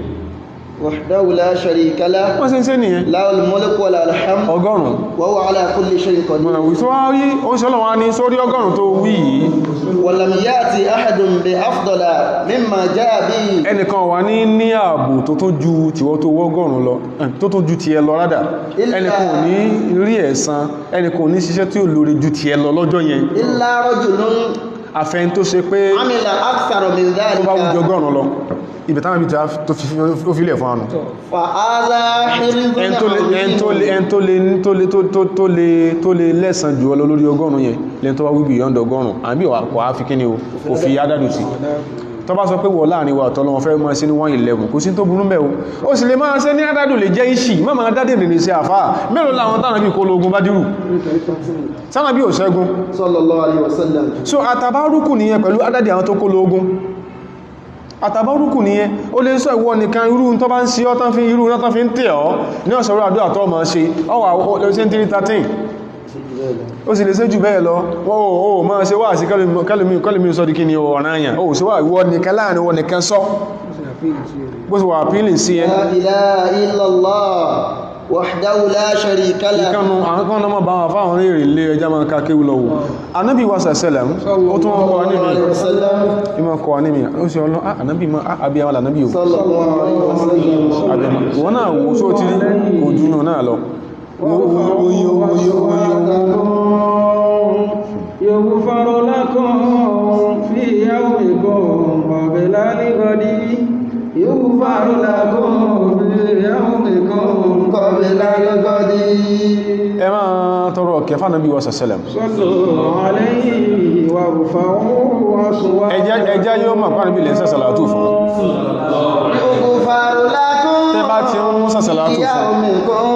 wahdahu la sharika lahu bọ́sẹ̀ ń ṣe nìyẹn lahul mulku wa lahul hamd 100 wa huwa ala kulli shay'in qadir walam ya'ti ahadun bi afdala mimma ja'a bihi ẹnìkan wà ní ààbò tó tó ju tiwọ́ tó wọ́gọ́rùn lọ tó tó ju ti ẹ lọ rádà ẹnìkan ò ní rí ẹ̀san ẹnìkan ò ní ṣiṣẹ́ tí ó lórí ju ti ẹ lọ lọ́jọ́ yẹn illa rajulun àfẹ́n tó ṣe pé amila akthara min dhalika tó bá wùjọ gọ́rùn lọ ibẹ̀ táwọn ibi tó fílẹ̀ fún ànù tó lè lẹ́sàn jù ọlọ lórí 100 yẹn lẹ́n tó wá wíbí yọ́ndọ̀ 100 àbí wà á fi kí ni o fi adádù sí tó bá sọ pé wọ láàrin wa tọ́lọ wọn fẹ́ mọ́ sí ní 111 kò sí tó burú mẹ́ o sì lè máa ṣe ní adádù lè jẹ́ ìṣì mọ́ dádè lè ṣe àfáà mẹ́rin láwọn tánà bí kólógún bá dírù sánà bí ò ṣẹ́gun sallallahu alaihi wasallam so àtàbárùkù nìyẹn pẹ̀lú adádì àwọn tó kólógún àtàbárùkù nìyẹn ó lè sọ ìwọ nìkan irú tó bá ń sí ọ́tán fi irú náà tán fi ń tẹ̀ ọ́ ní ọ̀sọ̀rọ̀ àdúrà tó máa ṣe ọwà lọ́sí 313 ó sì lè ṣe jù bẹ́ẹ̀ lọ ó máa ṣe wá sí kálùmí sọ di kí ni ọ̀ràn àyàn ó sì wá ìwọ nìkan láàrin wọn nìkan sọ bó sì wà àpílì sí ẹ la ilaha illallah wahdahu la sharika lahu ìkànnù àwọn kan náà bá wọn fáwọn rèrè ilé ẹjá máa ká kéwù lọ́wọ́ anábì wa sàṣẹ́lẹ̀m ó tún wọ́n kọ́ níbi ìmọ̀ kọ́ níbi ó sì ọlọ́ anábì ma àbí àwọn anábì ò wọ́n náà wò só tí ojúnà náà lọ يغفر لكم في يومكم قبل الغد يغفر لكم في يومكم قبل الغد ẹ máa tọrọ kẹfà náà bí wọ́n sàṣẹ́lẹ̀m ẹjá yóò máa pàdé bí lẹ́sẹ̀ sàlátù fún tẹ bá ti ń sàṣàlátù في fún يومكم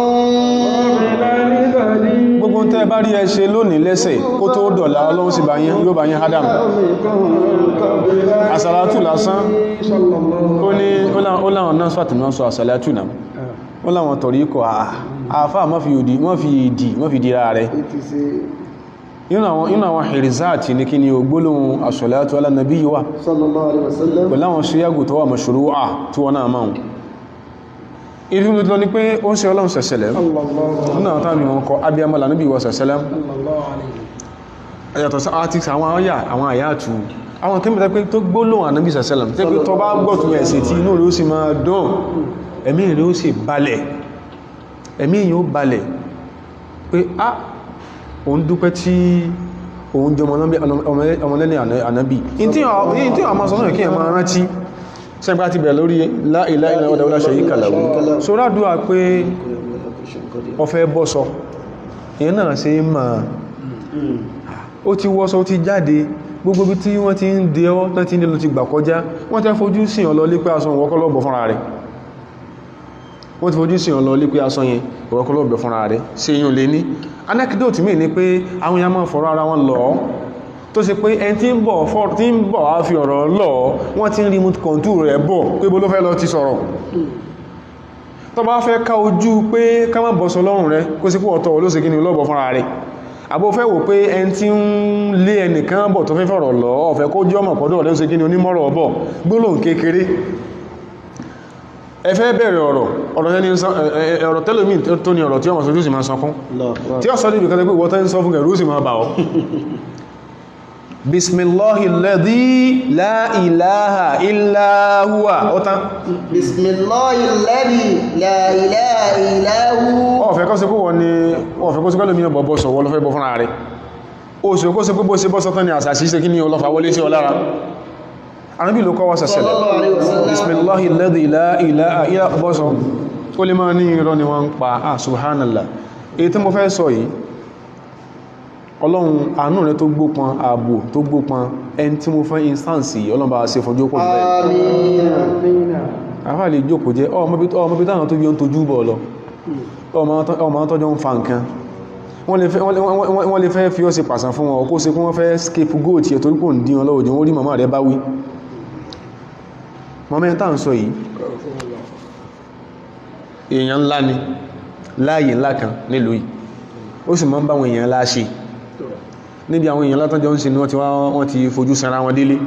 gbogbo tẹ́ bá rí ẹ ṣe lónìí lẹ́sẹ̀ kó tó dọ̀la Ọlọ́run sì yóò bá yín hádàm àṣàlátù lásán ó láwọn náà sọ́tù náà sọ àṣàlátù náà ó láwọn tọ̀rí ikọ̀ àfáà má fi dìra rẹ̀ inú àwọn hìrìzáàtì ní kí ni ògbólóhun àṣàlátù ala nabi wà sallallahu alaihi wasallam pẹ̀lú àwọn ṣíyàgù tó wà mashru'a tí wọ́n náà máa ìrìn lọ ní pé ó ń ṣe Ọlọ́run sẹ̀sẹ̀lẹ̀ nínú àwọn tàbí wọn kọ abiyamọ́lá níbi ìwọ̀ sẹ̀sẹ̀lẹ̀ ẹ̀yàtọ̀ sí artics àwọn àyàtù àwọn kí mẹ́ta pé tó gbólóhùn ànábì sẹ̀sẹ̀lẹ̀ tí pé tó bá gbọ́tún ẹ̀sẹ̀ tí inú rẹ̀ ó sì máa dùn ẹ̀mí rẹ̀ ó sì balẹ̀ ẹ̀mí yìí ó balẹ̀ pé òun dúpẹ́ tí òun jọ ọmọlẹ́ni ànábì in tí àwọn máa sọ náà kí ẹ máa rántí sẹ́gbà ti bẹ̀rẹ̀ lórí la ilaha illa huwa la sharika lahu so rádùá pé ọfẹ́ bọ́sọ èyàn náà ṣe ma ó ti wọ́sọ ó ti jáde gbogbo bí tí wọ́n ti ń dẹ ọ́ tán tí nílò ti gbà kọjá wọ́n tẹ́ fojú sí ọ̀lọ́ lé pé aṣọ ìwọ́kọ́lọ́bọ̀ fúnra rẹ̀ wọ́n ti fojú sí ọ̀lọ́ lé pé aṣọ yẹn ìwọ́kọ́lọ́bọ̀ fúnra rẹ̀ ṣe yíò lé ní anecdote mi ni pé àwọn èèyàn máa fọ̀rọ̀ ara wọn lọ tó ṣe pé ẹni tí ń bọ̀ á fi ọ̀rọ̀ lọ wọ́n ti ń remote control rẹ̀ bọ̀ pé bó ló fẹ́ lọ ti sọ̀rọ̀ tó bá fẹ́ ká ojú pé ká má bọ́ sọ lọ́rùn rẹ̀ kó sí pé ọ̀tọ̀ ló ṣe kí ni lọ́bọ̀ fúnra rẹ̀ àbó fẹ́ wò pé ẹni tí ń lé ẹnìkan bọ̀ tó fẹ́ fọ̀rọ̀ lọ ọ̀fẹ́ kó jẹ́ ọmọ pọ̀dọ̀ ló ṣe kí ni onímọ̀rọ̀ ọ̀bọ̀ gbólóhùn kékeré ẹ fẹ́ bẹ̀rẹ̀ ọ̀rọ̀ tẹ́lómí tó ní ọ̀rọ̀ tí ọmọ sojú sì máa sọkún tí ó sọ níbi kan pé wọ́n tẹ́ ń sọ fún ẹ̀rú sì máa bà ọ́ bismillahi alladhi la ilaha illa huwa ọ̀tán bismillahi alladhi la ilaha illa huwa ọ̀fẹ́ kọ́ sí pé wọ́n ni ọ̀fẹ́ kọ́ sí pẹ́lú mìíràn bọ̀bọ̀ sọ̀wọ́ lọ́fẹ́ bọ́ fúnra rẹ̀ ó sì kó sí pé bó sí bọ́ sọ́tán ni àṣàṣì ṣe kí ni ọlọ́fà wọlé sí ọlára Ànábì ló kọ́ wá sẹ̀sẹ̀lẹ̀ bismillahi alladhi la ilaha illa huwa bọ́sọ̀ ó lè máa ní irọ́ ni wọ́n ń pa subhanallah èyí tí mo fẹ́ sọ yìí Ọlọ́run àánú rẹ̀ tó gbópọn ààbò tó gbópọn ẹni tí mo fẹ́ instance yìí Ọlọ́run bá ṣe fọjú pọ̀ jùlọ àfáà lè jókòó jẹ́ ọmọ bí táwọn tó bí ó ń tojú bọ̀ lọ ọmọ tọ́jọ́ ń fa nǹkan wọ́n lè fẹ́ fi ọ́ sí pàṣán fún wọn kó ṣe kí wọ́n fẹ́ scapegoat ẹ̀ torí kò ń dí wọn lọ́wọ́ jẹ́ wọ́n rí màmá rẹ̀ bá wí mọ́mẹ́ tá ń sọ yìí èèyàn ńlá ni láàyè ńlá kan nílùú yìí ó sì máa ń bá àwọn èèyàn láṣe níbi àwọn èèyàn látọ́jọ́ ń ṣe ní wọ́n ti fojú sanra wọn délé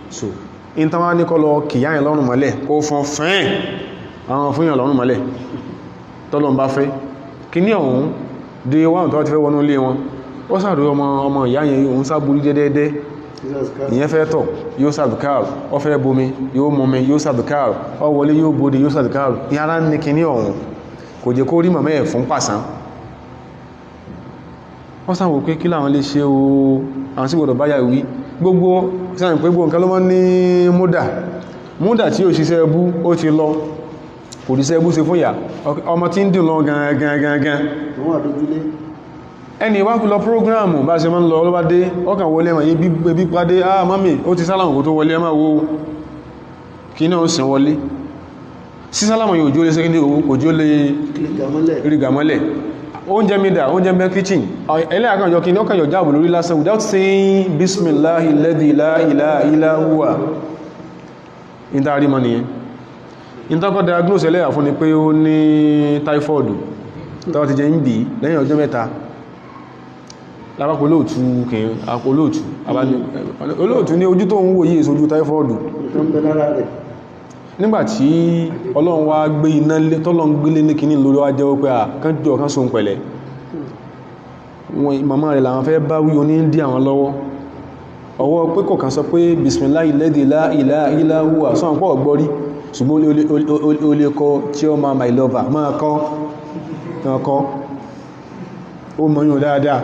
so in tán wá ní kọ́ lọ kìyàyàn lọ́rùn mọ́lẹ̀ kó fún fẹ́ẹ̀ àwọn fún yàn lọ́rùn mọ́lẹ̀ tọ́lọ̀ ń bá fẹ́ kí ní ọ̀hún dé wọ́n tó ti fẹ́ wọnú ilé wọn ó sàrò ọmọ ìyá yẹn òun sábúrú dẹ́dẹ́dẹ́ ìyẹn fẹ́ tọ̀ yóò sàdùkáàrù ó fẹ́ bomi yóò mọ́mi yóò sàdùkáàrù ó wọlé yóò bóde yóò sàdùkáàrù yára ní kí ní ọ̀hún kò jẹ́ kó rí màmá ẹ̀ fún pàṣán wọ́n sáwọ̀ pé kí láwọn lè ṣe o àwọn sí gbọ́dọ̀ báyà wí gbogbo sáàrin pé gbogbo nǹkan ló mọ́ ní múdà tí ó ṣiṣẹ́ ẹbú ó ti lọ kò ríṣẹ́ ẹbú ṣe fún ìyà ọmọ tí ń dùn lọ gangan ẹni wá kú lọ prógráàmù bá ṣe mọ́ ń lọ ló bá dé ọkàn wọlé ẹmà yìí pàdé mọ́mí ó ti sálàmù kò tó wọlé ẹmà wo kí náà ó sìn wọlé sí sálàmù yóò jó lé sẹ́kíndì owó kò jó lé rígàmọ́lẹ̀ oúnjẹ mídà oúnjẹ mẹ́ kitchen ẹlẹ́ àkànjọ kí ní ọkànjọ jáàbù lórí lásán without saying bismillahi alladhi la ilaha illa huwa ìtàrí mọ́ nìyẹn ìtàkọ́ diagnose ẹlẹ́yà fún ni pé ó ní typhoid tọ́wọ́ ti jẹ ń bí lẹ́yìn ọjọ́ mẹ́ta lápapọ̀ olóòtú ní ojú tó ń wòye ìsojú typhoid nígbàtí Ọlọ́run wá gbé iná tọ́lọ́run gbélé ní kìíní lórí wá jẹ́wọ́ pé àkánjọ́ kan so ń pẹ̀lẹ̀ wọn màmá rẹ̀ làwọn fẹ́ bá wí oní dí àwọn lọ́wọ́ ọwọ́ pé kọ̀kan sọ pé bismillahi alladhi la ilaha illa huwa sọ́n pọ̀ gbọ́rí ṣùgbọ́n o lè kọ tí ó ma my lover máa kọ́ ó mọ̀yún dáadáa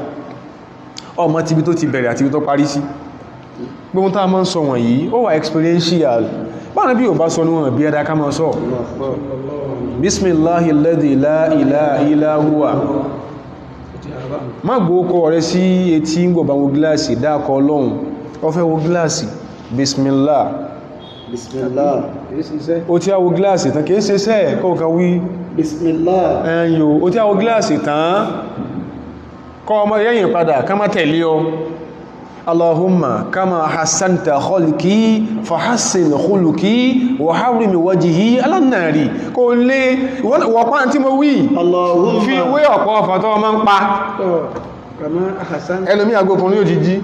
ọmọ tíbi tó ti bẹ̀rẹ̀ àti ibi tó parí sí gbogbo tá a máa ń sọ wọ̀nyí ó wà experiential báwọn bí o bá sọ níwọ̀n bí ẹ̀dá ká máa sọ bismillahi alladhi la ilaha illa huwa má gbóókọ rẹ sí etí ń gbọ̀bá wo gíláàsì dákọ Ọlọ́run ó fẹ́ wo gíláàsì bismillah Bismillah. ó tí a wo gíláàsì tán kìí ṣe sẹ́ kọ́ọ̀kan wí Bismillah. ẹ̀yò ó tí a wo gíláàsì tán kọ́ ọmọ yẹ́yìn padà ká má tẹ̀lé ọ Allahumma kama hassanta khalqi fahassin khuluqi wa harrim wajhi ala nari kò lè wọ́pá tí mo wí Allahumma fi wé ọ̀pọ̀ ọ̀fàtọ́ ọmọ ń pa kama ahsan ẹlòmí agbókùnrin yóò jíjí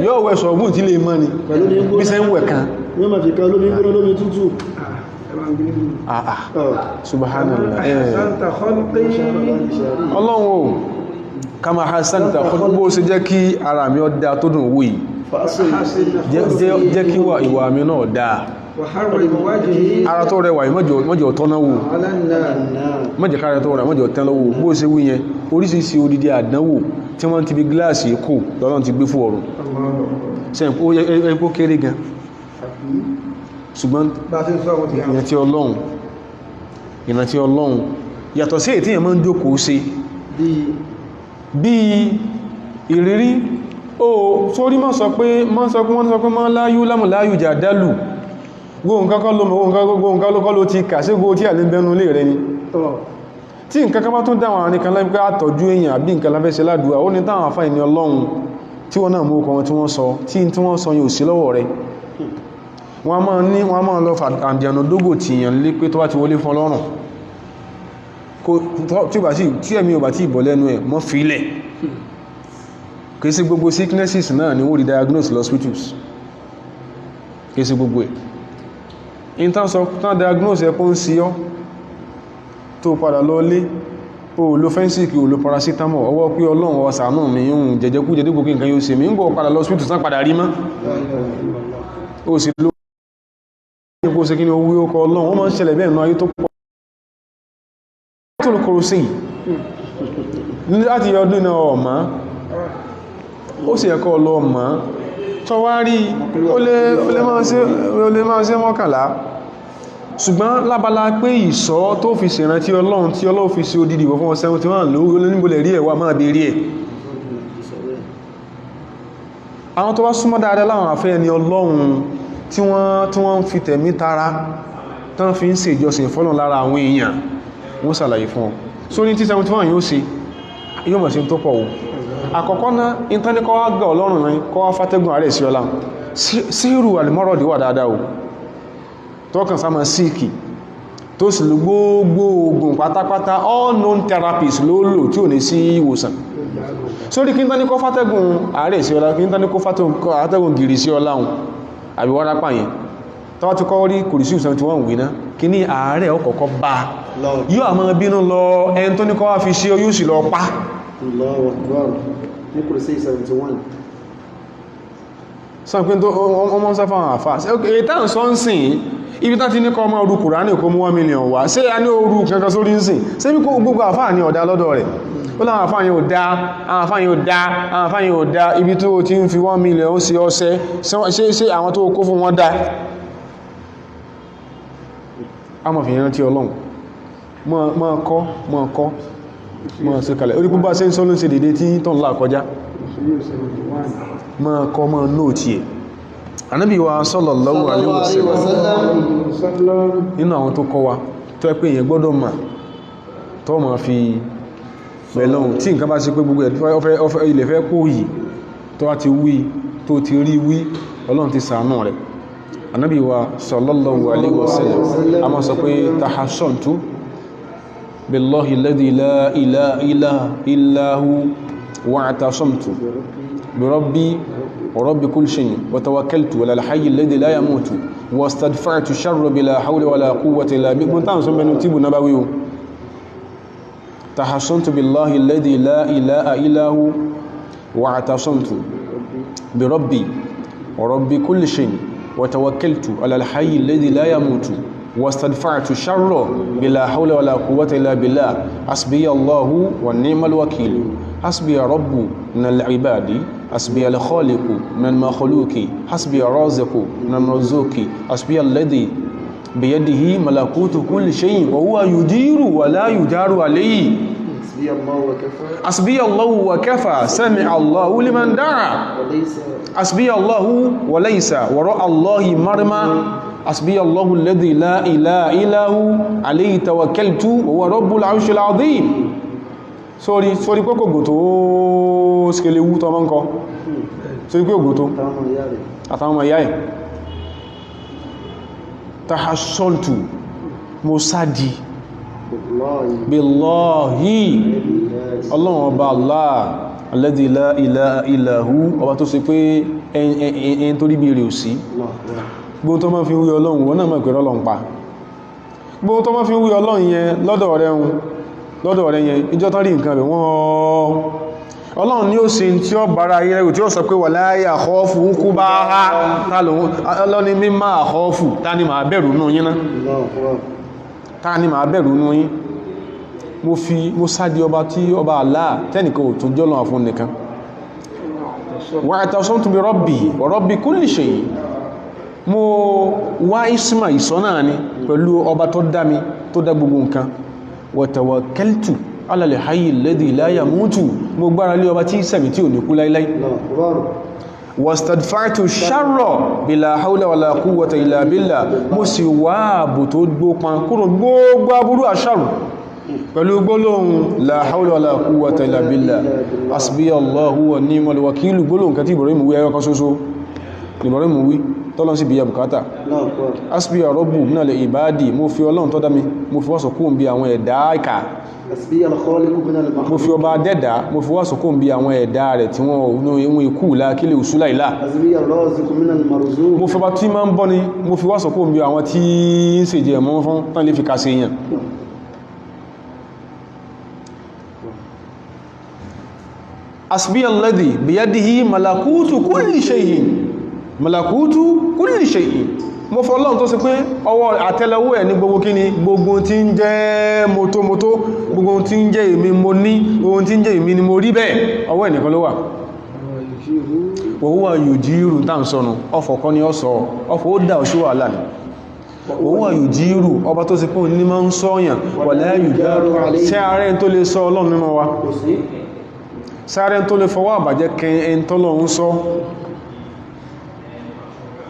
yóò wẹ́ sọ̀gbùn tí lè mọ́ ni pẹ̀lú ní bí sẹ́ ń wẹ̀ kan yóò máa fi kan lómi gbóná lómi tútù. Subhanallah ahsanta khalqi Ọlọ́run o kama hassanta bó ṣe jẹ́ kí ara mi ó dá tó dùn wòyí jẹ́ kí ìwà mi náà dáa wa harrim wajhi ara tó rẹwà mọ́jọ̀ tọ́náwò ala an-nar mọ́jẹ̀ kára tó rẹ̀ mọ́jọ̀ tẹ́lọ́wò bó ṣe wí yẹn oríṣiríṣi odidi àdánwò tí wọ́n ti bí gíláàsì kò lọ́nà ti gbé fún ọ̀run sẹ́yìn ẹ̀pọ̀ kéré gan ṣùgbọ́n ìrántí Ọlọ́run yàtọ̀ sí ètí èyàn máa ń jókòó ṣe bí ìrírí o sórí mọ́ sọ pé wọ́n sọ pé mọ́ láyú lámù láyú jà dálù gbóhùn kankan ló mọ̀ gbóhùn kankan ló ti kà sí gbóhùn tí à ní bẹnu lè rẹ ni tí nǹkan kan bá tún dáwọn àríkan láìpẹ́ àtọ́jú èèyàn àbí nǹkan láfẹ́ ṣe ládùúgbà ó ní táwọn àfáà ní Ọlọ́run tí wọ́n náà mú ọkọ̀ wọn tí wọ́n sọ tí wọ́n sọ yóò sí lọ́wọ́ rẹ̀ wọ́n máa lọ àdìyànà dógò tí èèyàn lé pé tó bá ti wọlé fún Ọlọ́run tí ẹ̀mí ò bá tí ìbọ̀ lẹ́nu ẹ̀ mọ́ fílẹ̀ kìí sí gbogbo sicknesses náà ni wọ́n rí diagnose hospitals kìí sí gbogbo ẹ̀ in tán sọ tán diagnose ẹ̀kọ́ ń sí ọ́ tó padà lọ lé o lo fẹ́ǹsìkì o lo paracetamol ọwọ́ pé Ọlọ́run ọwọ́ ṣàánú mi yíò jẹjẹkú jẹ dígbò kí nǹkan yóò ṣe mi ń gbọ́ padà lọ hospital tán padà rí mọ́ o sì ló ní kó ṣe kí ni owó ọkọ̀ Ọlọ́run wọ́n máa ń ṣẹlẹ̀ bẹ́ẹ̀ náà ayé tó pọ̀ tó ló kọrọ sí láti ọdún náà ọ̀má ó sì ẹ̀kọ́ lọ ọ̀má tó wá rí ó lè máa ṣe mọ́kànlá ṣùgbọ́n lábala pé ìṣọ́ tó fi ṣèrántí Ọlọ́run tí Ọlọ́run fi sí odidi ìwọ̀ fún wọn 71 ló níbolẹ̀ rí ẹ̀wà máa bèèrè ẹ̀ àwọn tó wá súnmọ́ dáadáa láwọn àfẹ́ ẹni Ọlọ́run tí wọ́n fi tẹ̀mí tara tán fi ń ṣe ìjọsìn fọ́lọ́run lára àwọn èèyàn wọ́n ṣàlàyé fún ọ sórí tí 71 yóò ṣe yóò mọ̀ sí tó pọ̀ o àkọ́kọ́ náà ìtàníkọ́ wá gbà Ọlọ́run náà kọ́ wá fátẹ́gùn ààrẹ sí ọlá síìrù àlìmọ́rọ̀dì wà dáadáa o tọ́kàn sáma síìkì tó sì lò gbogbo oògùn pátápátá all known therapies ló lò tí ò ní sí ìwòsàn sórí kí n tánikọ́ fátẹ́gùn ààrẹ sí ọlá kí n tánikọ́ fátẹ́gùn gìrì sí ọlá hùn àbí wárápá yẹn tọ́wọ́ ti kọ́ rí kùrìsí 71 wìná kí ní ààrẹ ọkọ̀ọ̀kọ́ bá yóò àmọ́ bínú lọ ẹni tó ní kọ́ wá fi ṣe yóò sì lọ pa sọ́pín tó ọmọ sáfà àwọn àfà ètà ń sọ ń sìn ibi tán ti ní kọ́ ọmọ orú Kùránì kó mú 1 million wá ṣé a ní orú kankan sórí ń sìn ṣé bí kó gbogbo àfà ní ọ̀dá lọ́dọ̀ rẹ̀ ó láwọn àfà yóò dá àwọn àfà yóò dá àwọn àfà yóò dá ibi tó ti ń fi 1 million ó sí ọṣẹ́ ṣé àwọn tó kó fún wọn dá a mọ̀ fi rántí Ọlọ́run mọ́ kọ́ sí kalẹ̀ orí púpá sí ń sọ ló ń ṣe dédé tí tọ́n lá kọjá mọ́ kọ́ mọ́ nóòtí ẹ̀ Ànábì wa sallallahu alaihi wasallam nínú àwọn tó kọ́ wa tó ẹ pé èyàn gbọ́dọ̀ mà tó ma fi pẹ̀lọ́hun tí nǹkan bá sí pé gbogbo ẹ̀ ilẹ̀ fẹ́ kó yìí tó wá ti wí tó ti rí wí Ọlọ́run ti ṣàánú rẹ̀ Ànábì wa sallallahu alaihi wasallam a máa sọ pé tahassantu billahi alladhi la ilaha illa hu wa'tasamtu bi rabbi wa rabbi kulli shay'in wa tawakkaltu ala al-hayy alladhi la yamutu wastadfa'tu sharra bila hawla wala quwwata illa billah mun tan so menu tibu nabawi o tahassantu billahi alladhi la ilaha illa hu wa'tasamtu bi rabbi wa rabbi kulli shay'in وتوكلت على الحي الذي لا يموت واستدفعت الشر بلا حول ولا قوة إلا بالله حسبي الله ونعم الوكيل حسبي رب من العباد حسبي الخالق من المخلوق حسبي الرازق من المرزوق حسبي الذي بيده ملكوت كل شيء وهو يدير ولا يجار عليه حسبي الله وكفى سمع الله لمن دعا حسبي الله وليس وراء الله مرمى hasbiyallahu alladhi la ilaha illa hu alayhi tawakkaltu wa huwa rabbul arshil azim. Sórí pé kò gò tó skele wú tọ́ mọ́ ń kọ́, sórí pé ògò tó àtàwọn ọmọ ìyá ẹ̀. Tahassoltu, mo sádi billahi, ọlọ́run ọba Allah alladhi la ilaha illa hu, ọba tó ṣe pé ẹn tó rí bí rẹ̀ ò sí. Gbogbo tó máa fi wí ọlọ́run wọ́n náà mọ̀ ìpẹ̀rọ ọlọ́run pa. Gbogbo tó máa fi wí ọlọ́run yẹn lọ́dọ̀ rẹ̀ yẹn ìjọ tán rí nǹkan rẹ̀ wọ́n ọlọ́run ní ó ṣe tí ó bára ayé rẹ̀ tí ó sọ pé wà láyé àkọ́ọ̀fù kú bá ha ọlọ́ni mímá àkọ́ọ̀fù ta ni màá bẹ̀rù nú yín náà, ta ni màá bẹ̀rù nú yín. Mo sádi ọba tí ọba Allah tẹ́nìkan ò tó jọ́lọ́ àfún nìkan. wa i'tasamtu bi rabbi wa rabbi kulli shay, mo wá isma ìsọ́nà ni pẹ̀lú ọba tó dá mi tó dá gbogbo nǹkan. wa tawakkaltu ala al-hayy alladhi la yamutu, mo gbára lé ọba tí ìsẹ̀mí tí ò ní kú láíláí. wastadfa'tu sharra bila hawla wala quwwata illa billah, mo sì wá ààbò tó gbópan kúrò gbogbo aburú àṣàrù pẹ̀lú gbólóhùn la hawla wala quwwata illa billah hasbiyallahu wa ni'mal wakil, gbólóhùn kan tí Ibrahim wí ẹyọ kan ṣoṣo Ibrahim wí tọ́lọ́n sí bí ya bùkátà. Hasbiya rabbu minal ibadi, mo fi ọlọ́run tó dá mi, mo fi wọ́sọ̀ kún bí àwọn ẹ̀dá ìkà. Mo fi ọba dẹ́dà, mo fi wọ́sọ̀ kún bí àwọn ẹ̀dá rẹ̀ tí wọ́n ikú lákílẹ̀ òṣúlá ìlà. Mo fi ọba tí máa ń bọ́ ni, mo fi wọ́sọ̀ kún bí àwọn tí ń ṣe jẹ mọ́ fún tán lè fi kà sí èèyàn. Hasbiya alladhi biyadihi malakutu kulli shay'in, malakutu kulli shay'in, mo fọ́ Ọlọ́run tó ṣe pé ọwọ́ àtẹ́lẹwọ́ ẹ̀ ní gbogbo kíni, gbogbo tí ń jẹ́ mọ́tòmọ́tò, gbogbo tí ń jẹ́ èmi mo ní, gbogbo tí ń jẹ́ èmi ni mo rí bẹ́ẹ̀, ọwọ́ ẹnìkan ló wà. wa huwa yujiru tá ń sọnù, ọfọ̀ kan ni ọ sọ, ọfọ̀ ó dá òṣù wà láàrín. wa huwa yujiru, ọba tó ṣe pé ní máa ń sọ́yàn, wala yujaru alayhi, ṣé ààrẹ tó lè sọ Ọlọ́run nínú wa, sáré tó lè fọwọ́ àbàjẹ́ kẹn tọ́lọ́run sọ.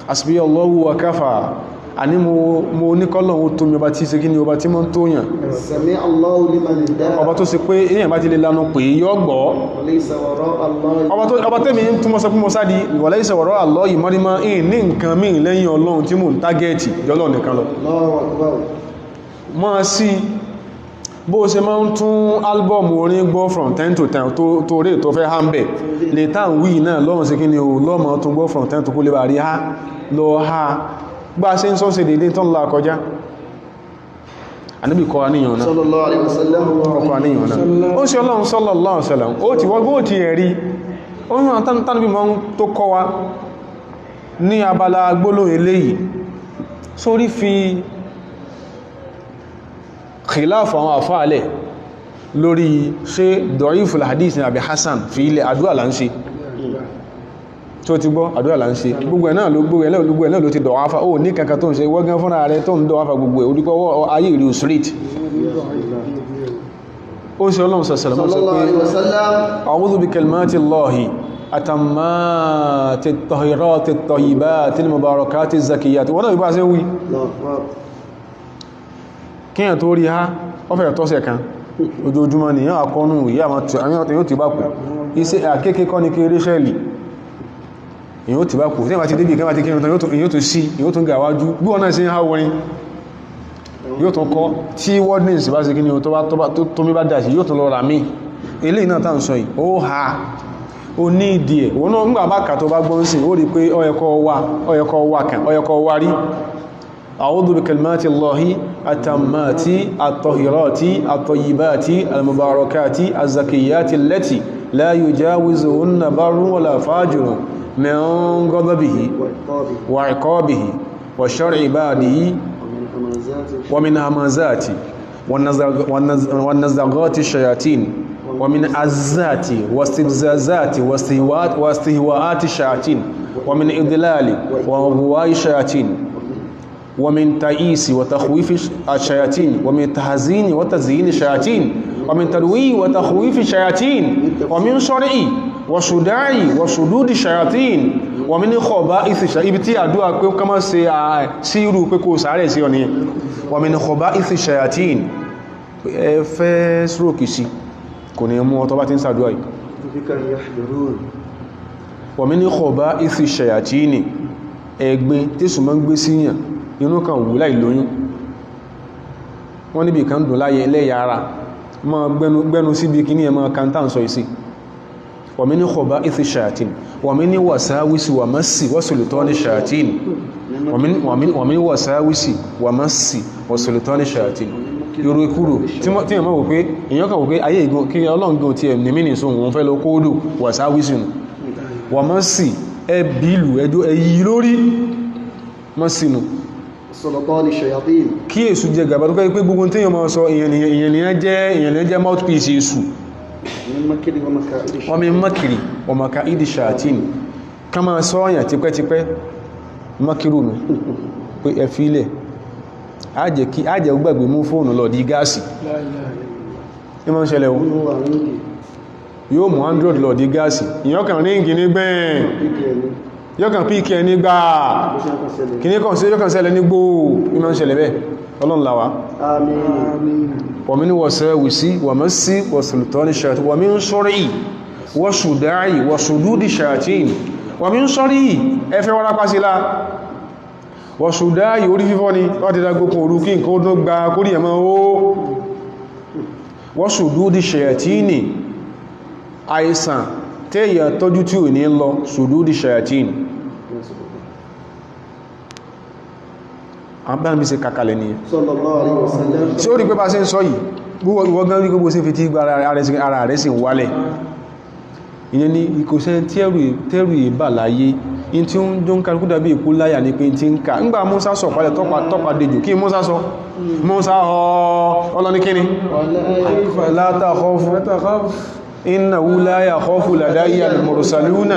Hasbiyallahu wa kafa, àní mo ní kọ́lọ̀un tó mi ọba tí ṣe kí ni ọba tí mọ́ tó yàn, sami Allahu liman daa, ọba tó ṣe pé èyàn bá ti lè lánà pé yọ́ gbọ́. laysa wara'a Allah, ọba tẹ́mi tó mọ́ sọ pé mo sádi wa laysa wara'a Allah ìmọ́rímọ́ ní nǹkan mí lẹ́yìn Ọlọ́run tí mò ń tágẹ́ẹ̀tì jọlọ́ nìkan lọ. Allahu akbar. Máa sí bó ṣe máa ń tún álbọ̀mù orin gbọ́ from 10 to 10 tó rí tó fẹ́ hàmbẹ̀ lè tàn wí náà lọ́rùn sí kí ni o lọ́mọ tún gbọ́ from 10 tó kó lè bá rí ha lọ ha gbá ṣe ń sọ́sẹ̀ dédé tán lá kọjá. Ànábì kọ́ àníyàn náà, sallallahu alaihi wasallam, ọkọ̀ àníyàn náà ó ṣe Ọlọ́run sallallahu alaihi wasallam ó ti wọ́gbó ti ẹ̀rí ó ń rán tánàbí mọ́ tó kọ́ wa ní abala gbólóhùn eléyìí sórí fi khilafu àwọn àfáàlẹ̀ lórí ṣe da'iful hadith ní àbí Hassan fi ilẹ̀ àdúrà là ń ṣe tó ti gbọ́ àdúrà là ń ṣe gbogbo ẹ̀ náà ló ti dọ̀wáfà ó ní kankan tó ń ṣe wọ́gán fúnra rẹ̀ tó ń dọ̀wáfà gbogbo ẹ̀ orípọ̀ ayé ìlú street ó ṣe Ọlọ́run sọ̀sọ̀lọ́mọ́ sọ pé a'udhu bi kalimati Allahi atammati at-tahirati at-tayyibati al-mubarakati az-zakiyati wọ́n náà ibá ṣe ń wí kíyàn tó rí ha wọ́n fẹ̀rẹ̀ tọ́sẹ̀ kan ojoojúmọ́ ni yán àkọ́nù ìyá àwọn tí bá kù iṣẹ́ àkékè kọ́ ní kéré ṣẹ́lì èyàn tí bá kù tí wọ́n ti débì kẹwàá tí kéré èyàn tó sí èyàn tó ń gàwájú bí wọ́n náà sí ha wọrin yóò tó kọ́ tí wordings bá sí kí ni tó mi bá dà sí yóò tó lọ rà mí eléyìí náà tàn sọ yìí ó ha ó ní ìdí ẹ̀ wọ́n náà ń gbà bá kà tó bá gbọ́n sí ó rí pé ọyẹ̀kọ́ wá rí أعوذ بكلمات الله التامات الطاهرات الطيبات المباركات الزكيات التي لا يجاوزهن بر ولا فاجر من غضبه وعقابه وشر عباده ومن همزات والنزغات الشياطين ومن عزات واستفزازات واستهواءات الشياطين ومن إضلال وغواء الشياطين ومن تأييس وتخويف الشياطين ومن تهزين وتزيين الشياطين ومن ترويع وتخويف الشياطين ومن شرع وصداع وشدود الشياطين wọ́n mi ní kọ̀ọ̀bá ìsìṣà ibi tí àdúrà pé ká má ṣe sírù pé kò sàárẹ̀ sí ọ̀nìyàn wọ́n mi ní kọ̀ọ̀bá ìsìṣà àtíìn ẹ fẹ́ stroke sí kò ní mú ọtọ́ bá ti ń sàdúrà yìí wọ́n mi ní kọ̀ọ̀bá ìsìṣà àtíìn ẹgbin tí sùmọ́ ń gbé síyàn inú kan wù láì lóyún wọ́n níbi kan dùn láyé ẹlẹ́yà ara ma gbẹnu síbi kí ní ẹmọ kanta ń sọ ìsí wa min khaba'ith shayatin wa min wasawisi wa massi wa sultani shayatin wa min wasawisi wa massi wa sultani shayatin yòrò ìkúrò tí ẹmọ wò pé èyàn kan wò pé ayé ìgbọ́n kí ọlọ́ngbọ́n ti ẹ̀ ní mínìsùn òun fẹ́ lọ kóódò wasawisi nù wa massi ẹbílù ẹjọ́ ẹ̀yí lórí masinu sultani shayatin kí èsù jẹ gàbà tó kẹ́ pé gbogbo tí yíò máa sọ èyàn jẹ́ mouthpiece èsù wọ́n mi makiri wa makaidi shayatin ká máa sọ ọ̀yàn tipẹ́tipẹ́ makiru mi pé ẹfílẹ̀ ajẹ́ gbàgbé mú fóònù lọ di gáàsì ìmọ̀ ń ṣẹlẹ̀ yóò mú android lọ di gáàsì ìyọ́kàn ríngì ní gbẹ́ẹ̀ yọ́kàn píkẹ́ ní gbáà kì ní kàn sí yọ́kàn ṣẹlẹ̀ ní gbóò ìmọ̀ ń ṣẹlẹ̀ bẹ́ẹ̀ ọlọ́nláwá wa min wasawisi wa massi wa sultani shayatin wa min shar'i wa shuda'i wa sududi shayatin wa min shar'i ẹfẹ́ wọ́n rápá sí lá wa shuda'i orí fífọ́ ni wọ́n ti dágbókun orú kí nǹkan ó dán gba kórí ẹ̀mọ́ ó wa sududi shayatini àìsàn tẹ́yà tọ́jú tí ò ní lọ sududi shayatin àbámi ṣe kàkàlẹ̀ ní sallallahu alaihi wasallam tí ó rí pé bá ṣe ń sọ yìí gbogbo rí gbogbo sí fi tí ara rẹ̀ sì ń wálẹ̀ ìyẹn ni ìkòsẹ́ tẹ́rù ìbà láyé in tí ó ń jọ ń kàrùkú dàbí ìkú láyà ní pé tí ń ká ńgbà Mùsá sọ pàdẹ̀ tọ́pàdéjò kí Mùsá sọ Mùsá ọlọ́ní kíni la takhafu innahu la yakhafu ladayya al-mursaluna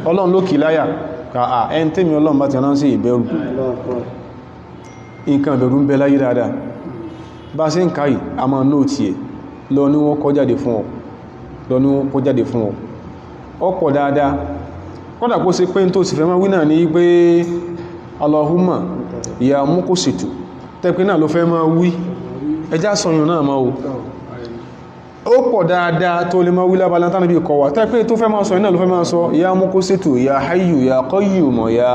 ọlọ́run ló kì láyà kàà ẹn tẹ́mi ọlọ́run bá ti rán sí ìbẹ̀rù nǹkan ìbẹ̀rù ń bẹ láyé dáadáa bá sí ń káyì a máa nóòtì ẹ̀ lọ ní wọ́n kọ́ jáde fún ọ ọ̀pọ̀ dáadáa kọ́dà kó sí pé tó sì fẹ́ máa wí náà ní pé Allahumma ya muqsitu tẹ́pẹ́ náà ló fẹ́ máa wí ẹjá sọyún náà máa ó pọ̀ dáadáa tó lè máa wí lábàlá tánà bí kọwà tẹ́pẹ́ tó fẹ́ máa sọ iná ló fẹ́ máa sọ ya muqsitu ya hayyu ya qayyum ya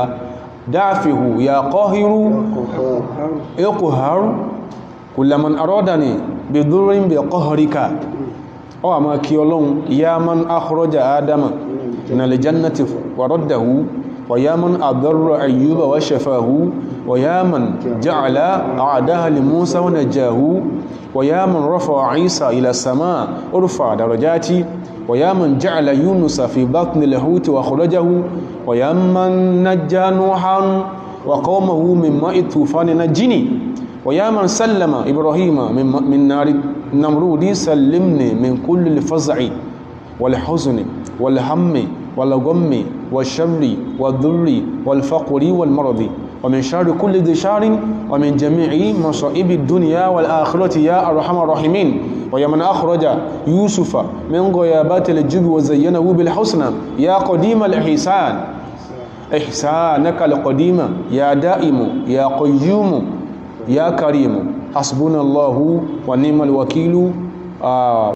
dafihu ya qahiru ya qaharu kulla man aradani bi dhurrin bi qahrika ọ àmà kí ọlọ́run ya man akhraja adama min al-jannati wa raddahu wa ya man adarra ayyuba wa shafahu wa ya man ja'ala a'daha li Musa wa najahu wa ya man rafa'a Isa ila as-samaa urfa darajati wa ya man ja'ala Yunusa fi batni al-huti wa akhrajahu wa ya man najja Nuhan wa qawmahu min ma'i tufani najjini wa ya man sallama Ibrahima min nari نمرودي سلمني من كل الفزع والحزن والهم والغم والشر والذل والفقر والمرض ومن شر كل ذي شر ومن جميع مصائب الدنيا والآخرة يا أرحم الراحمين ويا من أخرج يوسف من غيابات الجب وزينه بالحسنى يا قديم الإحسان إحسانك القديم يا دائم يا قيوم يا كريم حسبنا الله ونعم الوكيل